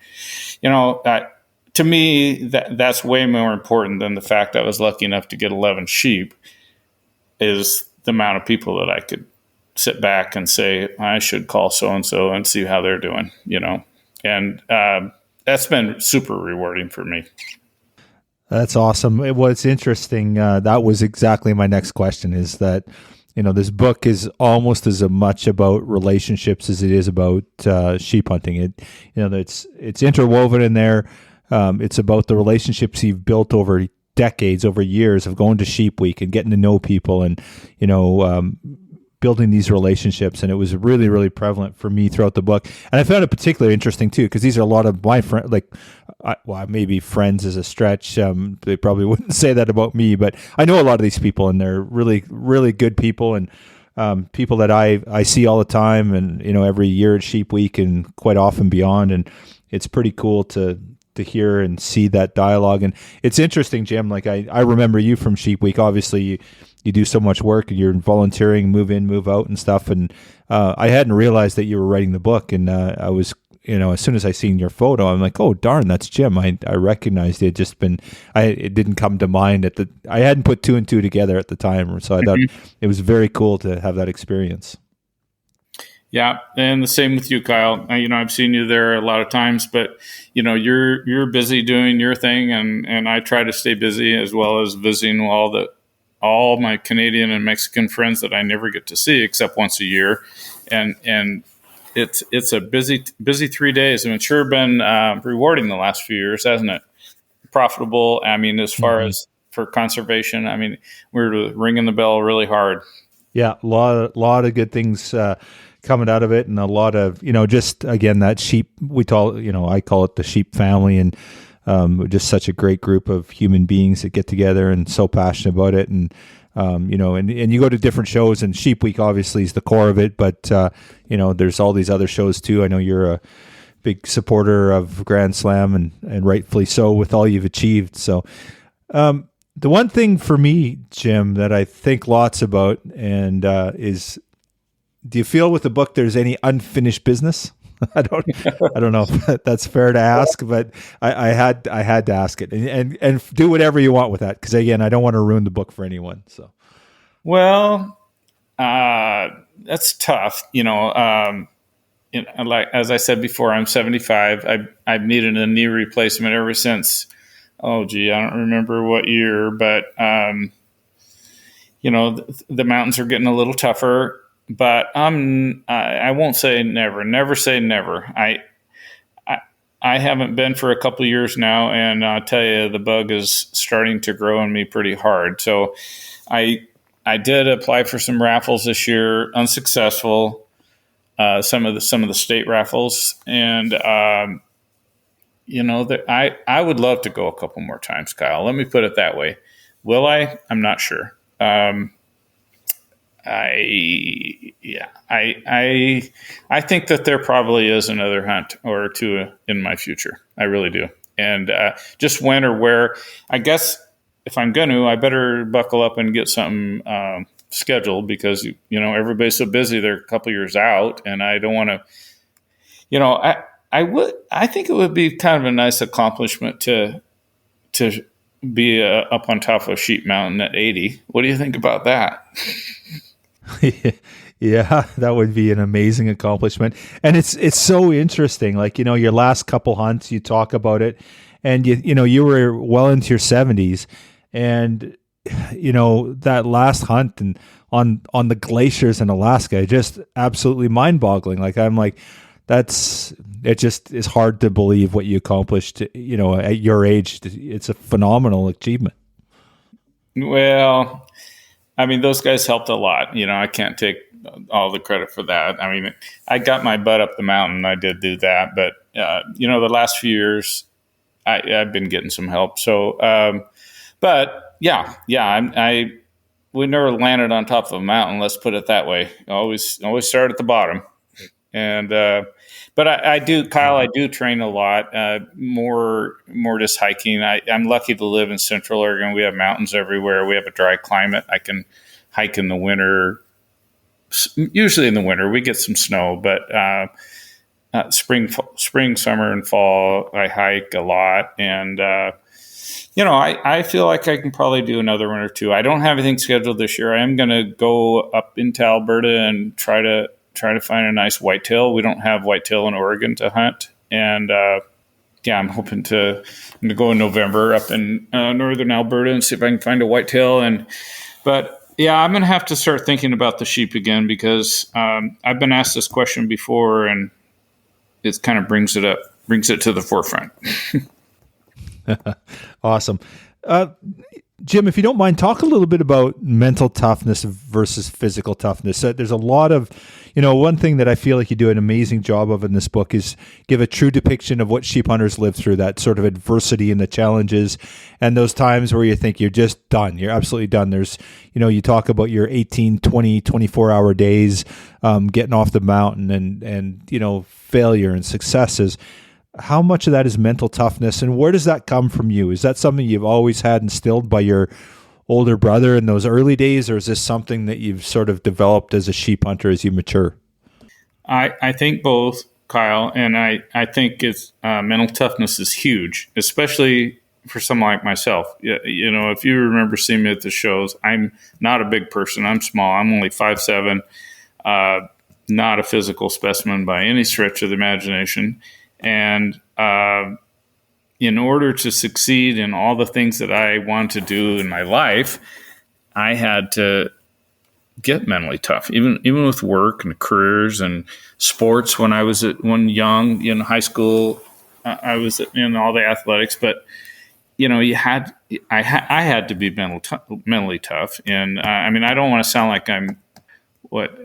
to me, that's way more important than the fact that I was lucky enough to get 11 sheep is the amount of people that I could sit back and say, I should call so-and-so and see how they're doing, and that's been super rewarding for me. That's awesome. What's interesting, that was exactly my next question, is that, this book is almost as much about relationships as it is about sheep hunting. It's interwoven in there. It's about the relationships you've built over decades, over years of going to Sheep Week and getting to know people and, building these relationships. And it was really, really prevalent for me throughout the book. And I found it particularly interesting too, because these are a lot of my friends, maybe friends is a stretch. They probably wouldn't say that about me, but I know a lot of these people and they're really, really good people and people that I see all the time and, every year at Sheep Week and quite often beyond. And it's pretty cool to hear and see that dialogue. And it's interesting, Jim, like I remember you from Sheep Week. Obviously you do so much work and you're volunteering, move in, move out and stuff. And I hadn't realized that you were writing the book. And I was, as soon as I seen your photo, I'm like, oh, darn, that's Jim. I recognized it. It didn't come to mind I hadn't put two and two together at the time. So I thought it was very cool to have that experience. Yeah, and the same with you, Kyle. I've seen you there a lot of times, but you're busy doing your thing, and I try to stay busy as well as visiting all my Canadian and Mexican friends that I never get to see except once a year, and it's a busy 3 days, and it's sure been rewarding the last few years, hasn't it? Profitable. I mean, as far as for conservation, I mean, we're ringing the bell really hard. Yeah, a lot of good things coming out of it, and a lot of just again that sheep I call it the sheep family, and just such a great group of human beings that get together and so passionate about it, and and you go to different shows, and Sheep Week obviously is the core of it, but there's all these other shows too. I know you're a big supporter of Grand Slam, and rightfully so with all you've achieved. So the one thing for me, Jim, that I think lots about and is, do you feel with the book there's any unfinished business? I don't know if that's fair to ask, but I had to ask it, and do whatever you want with that, because again, I don't want to ruin the book for anyone. So, well, that's tough. Like as I said before, I'm 75. I've needed a knee replacement ever since. Oh, gee, I don't remember what year, but the mountains are getting a little tougher. But I won't say never. Never say never. I haven't been for a couple of years now, and I'll tell you, the bug is starting to grow on me pretty hard. So I did apply for some raffles this year, unsuccessful. Some of the state raffles, and I would love to go a couple more times, Kyle. Let me put it that way. Will I? I'm not sure. I think that there probably is another hunt or two in my future. I really do. And just when or where, I guess if I'm going to, I better buckle up and get something scheduled, because, everybody's so busy. They're a couple years out, and I don't want to, I think it would be kind of a nice accomplishment to be up on top of a sheep mountain at 80. What do you think about that? Yeah, that would be an amazing accomplishment. And it's so interesting. Like, your last couple hunts, you talk about it, and you were well into your 70s, and that last hunt and on the glaciers in Alaska, just absolutely mind-boggling. Like, I'm like, it just is hard to believe what you accomplished, at your age. It's a phenomenal achievement. Well, I mean, those guys helped a lot. I can't take all the credit for that. I mean, I got my butt up the mountain. I did do that. But, the last few years, I've been getting some help. So, but yeah, we never landed on top of a mountain. Let's put it that way. Always start at the bottom. And, but I do, Kyle, I do train a lot, more just hiking. I'm lucky to live in Central Oregon. We have mountains everywhere. We have a dry climate. I can hike in the winter. Usually in the winter, we get some snow, but spring, summer, and fall, I hike a lot. And, I feel like I can probably do another one or two. I don't have anything scheduled this year. I am going to go up into Alberta and try to find a nice whitetail. We don't have whitetail in Oregon to hunt. And, I'm hoping to go in November up in northern Alberta and see if I can find a whitetail. But I'm going to have to start thinking about the sheep again, because I've been asked this question before, and it kind of brings it to the forefront. Awesome. Jim, if you don't mind, talk a little bit about mental toughness versus physical toughness. There's a lot of, one thing that I feel like you do an amazing job of in this book is give a true depiction of what sheep hunters live through, that sort of adversity and the challenges and those times where you think you're just done. You're absolutely done. There's, you talk about your 18, 20, 24-hour days, getting off the mountain and failure and successes. How much of that is mental toughness, and where does that come from you? Is that something you've always had instilled by your older brother in those early days, or is this something that you've sort of developed as a sheep hunter as you mature? I think both, Kyle, and I think it's mental toughness is huge, especially for someone like myself. If you remember seeing me at the shows, I'm not a big person. I'm small. I'm only 5'7", not a physical specimen by any stretch of the imagination. And in order to succeed in all the things that I want to do in my life, I had to get mentally tough, even with work and careers and sports. When I was young in high school, I was in all the athletics, but I had to be mentally tough. And I don't want to sound like I'm what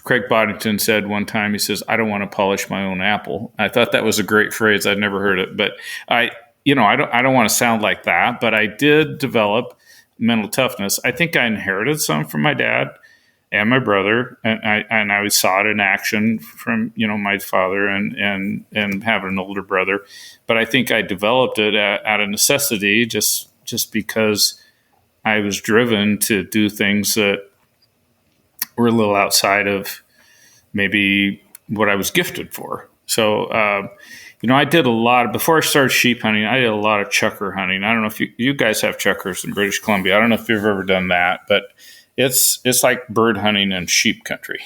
Craig Boddington said one time. He says, "I don't want to polish my own apple." I thought that was a great phrase. I'd never heard it, but I don't want to sound like that, but I did develop mental toughness. I think I inherited some from my dad and my brother, and I saw it in action from my father and having an older brother. But I think I developed it out of necessity, just because I was driven to do things that were a little outside of maybe what I was gifted for. So, I did a lot before I started sheep hunting. I did a lot of chucker hunting. I don't know if you guys have chuckers in British Columbia. I don't know if you've ever done that, but it's like bird hunting in sheep country,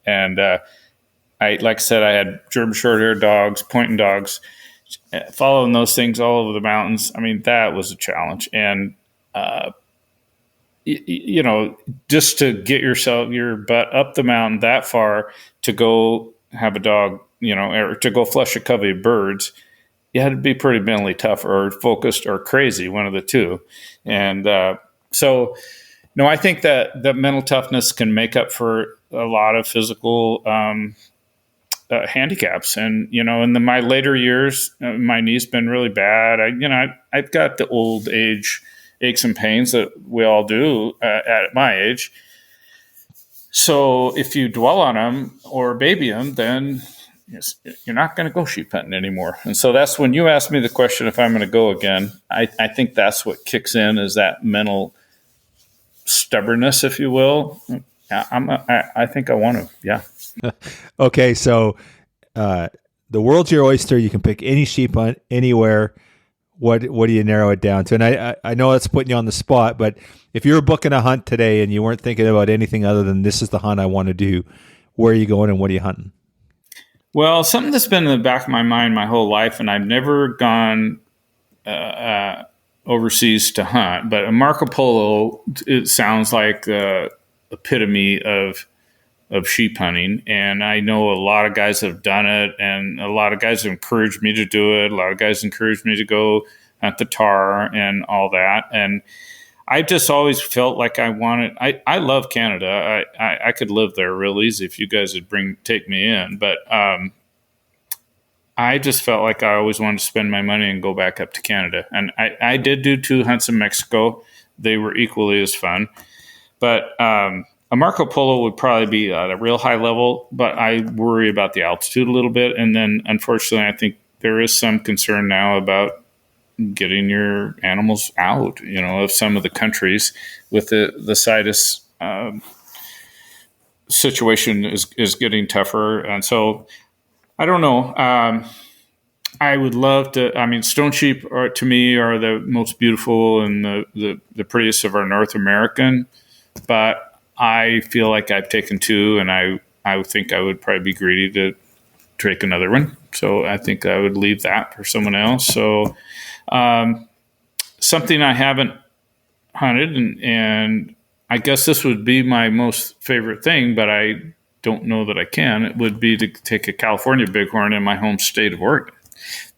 And like I said, I had German short-haired dogs, pointing dogs, following those things all over the mountains. That was a challenge, and just to get your butt up the mountain that far to go have a dog, or to go flush a covey of birds, you had to be pretty mentally tough or focused or crazy, one of the two. And I think that mental toughness can make up for a lot of physical handicaps. And, in my later years, my knee's been really bad. I've got the old age aches and pains that we all do at my age. So if you dwell on them or baby them, then you're not going to go sheep hunting anymore. And so that's when you ask me the question if I'm going to go again. I think that's what kicks in, is that mental stubbornness, if you will. I think I want to. Yeah. Okay. So The world's your oyster. You can pick any sheep hunt anywhere. What do you narrow it down to? And I know that's putting you on the spot, but if you were booking a hunt today and you weren't thinking about anything other than this is the hunt I want to do, where are you going and what are you hunting? Well, something that's been in the back of my mind my whole life, and I've never gone overseas to hunt, but a Marco Polo, it sounds like the epitome of sheep hunting. And I know a lot of guys have done it, and a lot of guys have encouraged me to do it. A lot of guys encouraged me to go hunt the tar and all that. And I just always felt like I wanted, I love Canada. I could live there real easy if you guys would take me in. But I just felt like I always wanted to spend my money and go back up to Canada. And I did do 2 hunts in Mexico. They were equally as fun. But a Marco Polo would probably be at a real high level, but I worry about the altitude a little bit. And then, unfortunately, I think there is some concern now about getting your animals out, of some of the countries with the situs situation is getting tougher. And so I don't know. I would love to. I mean, stone sheep to me are the most beautiful and the prettiest of our North American, but I feel like I've taken 2, and I think I would probably be greedy to take another one. So I think I would leave that for someone else. So something I haven't hunted, and I guess this would be my most favorite thing, but I don't know that I can. It would be to take a California bighorn in my home state of Oregon.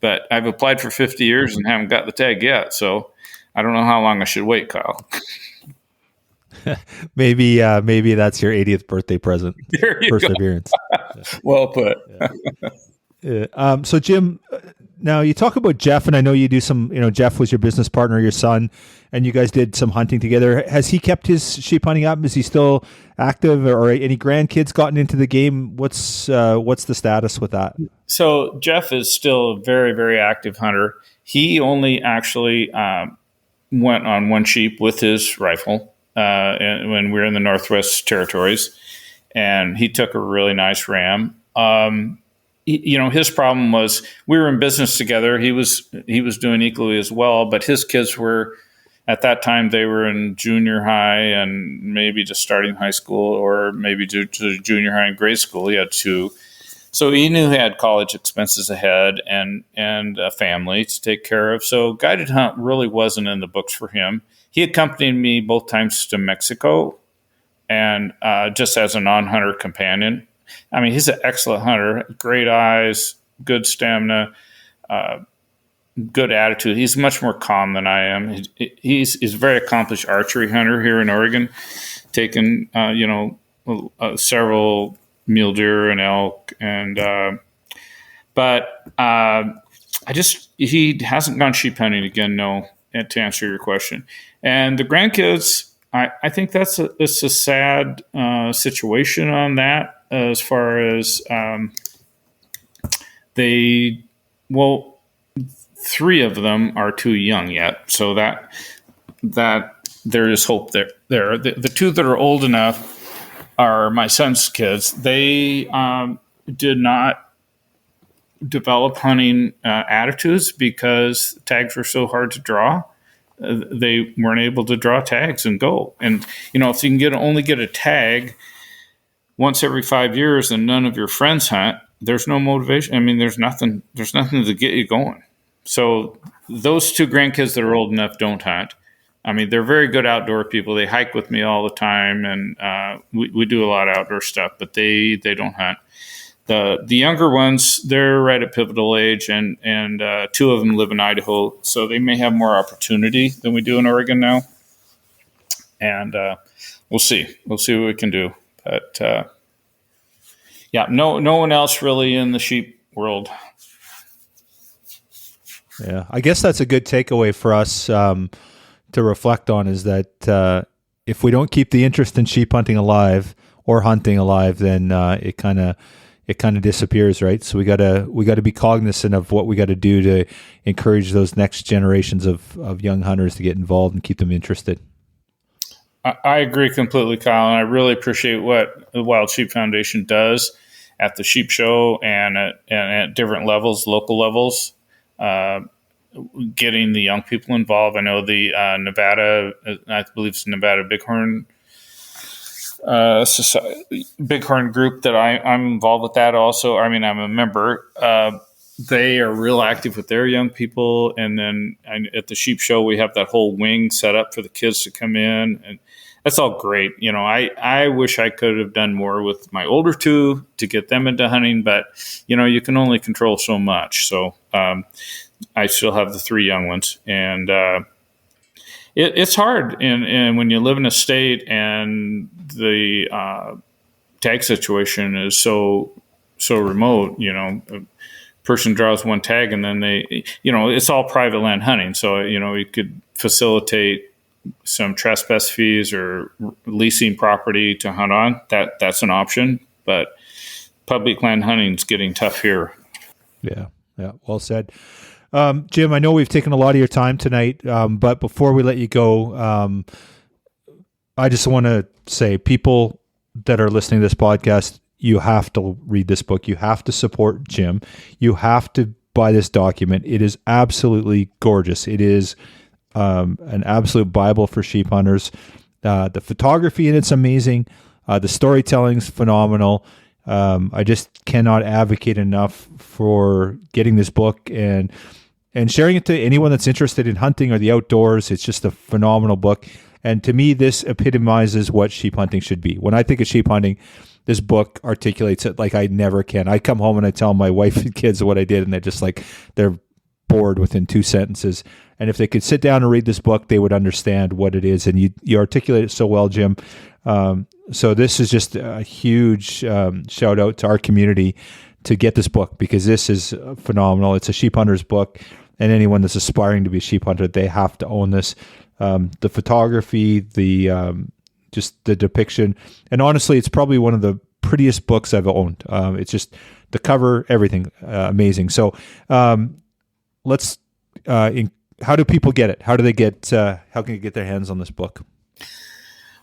But I've applied for 50 years and haven't got the tag yet. So I don't know how long I should wait, Kyle. Maybe that's your 80th birthday present. There you Perseverance. go. Well put. So Jim, now you talk about Jeff, and I know you do some. Jeff was your business partner, your son, and you guys did some hunting together. Has he kept his sheep hunting up? Is he still active, or any grandkids gotten into the game? What's the status with that? So Jeff is still a very, very active hunter. He only actually went on one sheep with his rifle when we were in the Northwest Territories, and he took a really nice ram. His problem was we were in business together. He was doing equally as well, but his kids were, at that time, they were in junior high and maybe just starting high school, or maybe to junior high and grade school. He had 2. So he knew he had college expenses ahead and a family to take care of. So guided hunt really wasn't in the books for him. He accompanied me both times to Mexico, and just as a non-hunter companion. I mean, he's an excellent hunter, great eyes, good stamina, good attitude. He's much more calm than I am. He's a very accomplished archery hunter here in Oregon, taken several mule deer and elk, and he hasn't gone sheep hunting again. No, to answer your question. And the grandkids, I think it's a sad situation on that. As far as 3 of them are too young yet, so that there is hope there. The 2 that are old enough are my son's kids. They did not develop hunting attitudes because tags were so hard to draw. They weren't able to draw tags and go. And if you can only get a tag once every 5 years and none of your friends hunt, there's no motivation. I mean, there's nothing to get you going. So those 2 grandkids that are old enough don't hunt. I mean, they're very good outdoor people. They hike with me all the time, and we do a lot of outdoor stuff, but they don't hunt. The younger ones, they're right at pivotal age, and 2 of them live in Idaho, so they may have more opportunity than we do in Oregon now. And we'll see. We'll see what we can do. But no one else really in the sheep world. Yeah, I guess that's a good takeaway for us to reflect on, is that if we don't keep the interest in sheep hunting alive or hunting alive, then it kind of disappears, right? So we gotta be cognizant of what we got to do to encourage those next generations of young hunters to get involved and keep them interested. I agree completely, Kyle, and I really appreciate what the Wild Sheep Foundation does. at the sheep show and at different levels, local levels, getting the young people involved. I know the Nevada, I believe it's Nevada Bighorn Bighorn group that I'm involved with that also. I mean, I'm a member. They are real active with their young people. And then at the sheep show, we have that whole wing set up for the kids to come in. And that's all great. You know, I wish I could have done more with my older two to get them into hunting, but, you know, you can only control so much. So I still have the 3 young ones. And it's hard. And when you live in a state and the tag situation is so remote, you know, person draws one tag and then they, you know, it's all private land hunting. So, you know, you could facilitate some trespass fees or leasing property to hunt on. That's an option, but public land hunting is getting tough here. Yeah. Well said. Jim, I know we've taken a lot of your time tonight, but before we let you go, I just want to say, people that are listening to this podcast, you have to read this book. You have to support Jim. You have to buy this document. It is absolutely gorgeous. It is an absolute Bible for sheep hunters. The photography in it's amazing. The storytelling's phenomenal. I just cannot advocate enough for getting this book and sharing it to anyone that's interested in hunting or the outdoors. It's just a phenomenal book. And to me, this epitomizes what sheep hunting should be. When I think of sheep hunting, this book articulates it like I never can. I come home and I tell my wife and kids what I did, and they're just like, they're bored within 2 sentences. And if they could sit down and read this book, they would understand what it is. And you articulate it so well, Jim. So this is just a huge shout out to our community to get this book, because this is phenomenal. It's a sheep hunter's book, and anyone that's aspiring to be a sheep hunter, they have to own this. The photography, just the depiction, and honestly, it's probably one of the prettiest books I've owned. It's just the cover, everything, amazing. So let's. How do people get it? How do they get? How can you get their hands on this book?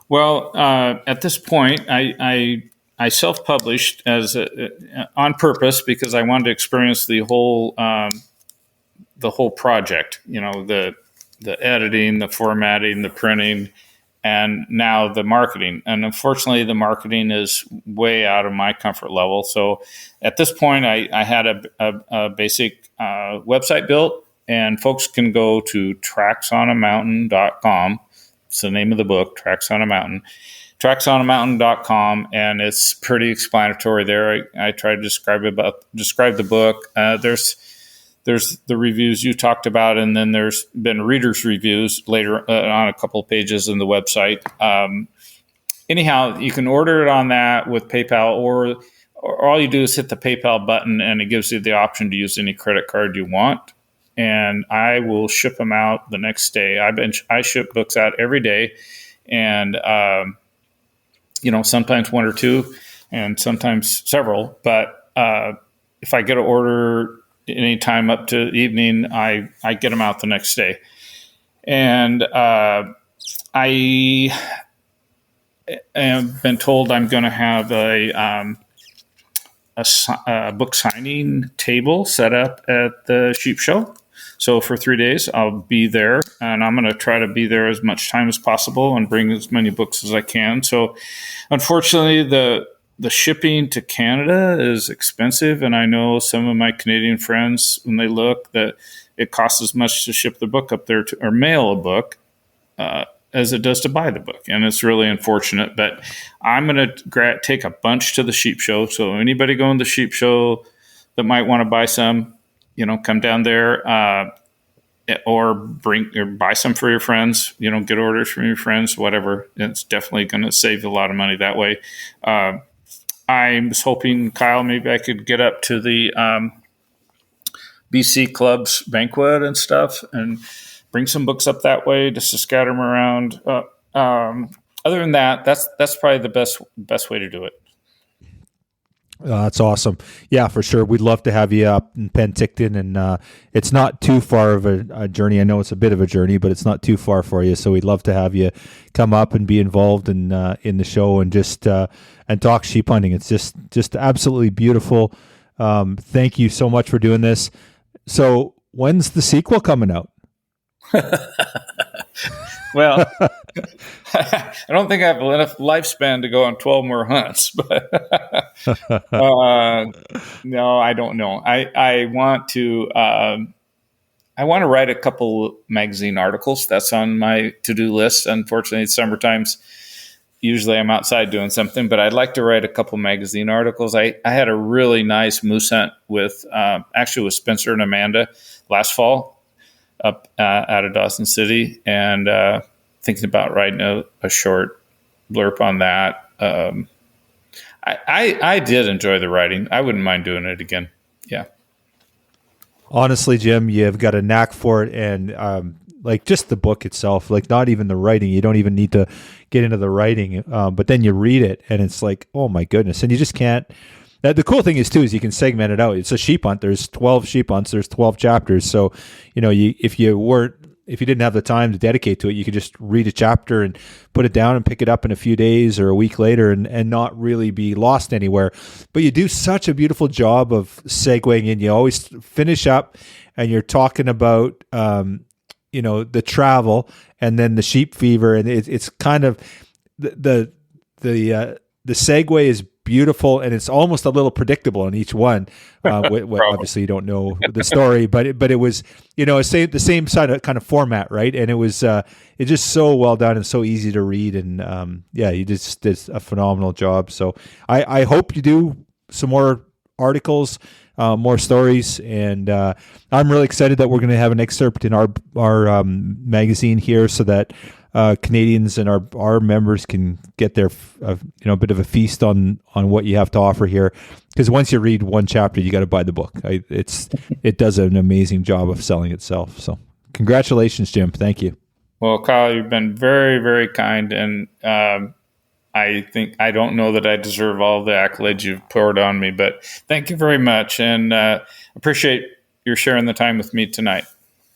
Well, at this point, I self-published on purpose because I wanted to experience the whole project. You know, the editing, the formatting, the printing, and now the marketing. And unfortunately, the marketing is way out of my comfort level. So at this point, I had a basic website built, and folks can go to tracksonamountain.com. It's the name of the book, Tracks on a Mountain. tracksonamountain.com, and it's pretty explanatory there. I tried to describe the book. There's the reviews you talked about, and then there's been readers' reviews later on a couple of pages in the website. Anyhow, you can order it on that with PayPal, or all you do is hit the PayPal button, and it gives you the option to use any credit card you want. And I will ship them out the next day. I ship books out every day, and sometimes 1 or 2, and sometimes several. But if I get an order anytime up to evening, I get them out the next day. And I have been told I'm going to have a book signing table set up at the sheep show. So for 3 days, I'll be there, and I'm going to try to be there as much time as possible and bring as many books as I can. So unfortunately, the shipping to Canada is expensive, and I know some of my Canadian friends, when they look, that it costs as much to ship the book up there or mail a book as it does to buy the book. And it's really unfortunate, but I'm going to take a bunch to the sheep show. So anybody going to the sheep show that might want to buy some, come down there or buy some for your friends, get orders from your friends, whatever. It's definitely going to save a lot of money that way. I was hoping, Kyle, maybe I could get up to the BC Club's banquet and stuff and bring some books up that way just to scatter them around. Other than that, that's probably the best way to do it. That's awesome. Yeah, for sure. We'd love to have you up in Penticton, and it's not too far of a journey. I know it's a bit of a journey, but it's not too far for you. So we'd love to have you come up and be involved in the show and just and talk sheep hunting. It's just absolutely beautiful. Thank you so much for doing this. So when's the sequel coming out? Well, I don't think I have enough lifespan to go on 12 more hunts, but no, I don't know. I want to write a couple magazine articles. That's on my to-do list. Unfortunately, it's summertimes. Usually I'm outside doing something, but I'd like to write a couple magazine articles. I had a really nice moose hunt with Spencer and Amanda last fall up out of Dawson City, and thinking about writing a short blurb on that. I did enjoy the writing. I wouldn't mind doing it again. Yeah. Honestly, Jim, you've got a knack for it, and like just the book itself, like not even the writing. You don't even need to get into the writing, but then you read it, and it's like, oh my goodness, and you just can't. The cool thing is you can segment it out. It's a sheep hunt. There's 12 sheep hunts. There's 12 chapters. So, if you didn't have the time to dedicate to it, you could just read a chapter and put it down and pick it up in a few days or a week later and not really be lost anywhere. But you do such a beautiful job of segueing in. You always finish up and you're talking about, the travel and then the sheep fever. And it's kind of the segue is beautiful, and it's almost a little predictable in each one. Obviously, you don't know the story, but it was the same kind of format, right? And it was it's just so well done and so easy to read, and you just did a phenomenal job. So I hope you do some more articles, more stories, and I'm really excited that we're going to have an excerpt in our magazine here, so that Canadians and our members can get their a bit of a feast on what you have to offer here. Because once you read one chapter, you got to buy the book. It does an amazing job of selling itself. So congratulations, Jim. Thank you. Well, Kyle, you've been very, very kind, and I don't know that I deserve all the accolades you've poured on me, but thank you very much, and appreciate your sharing the time with me tonight.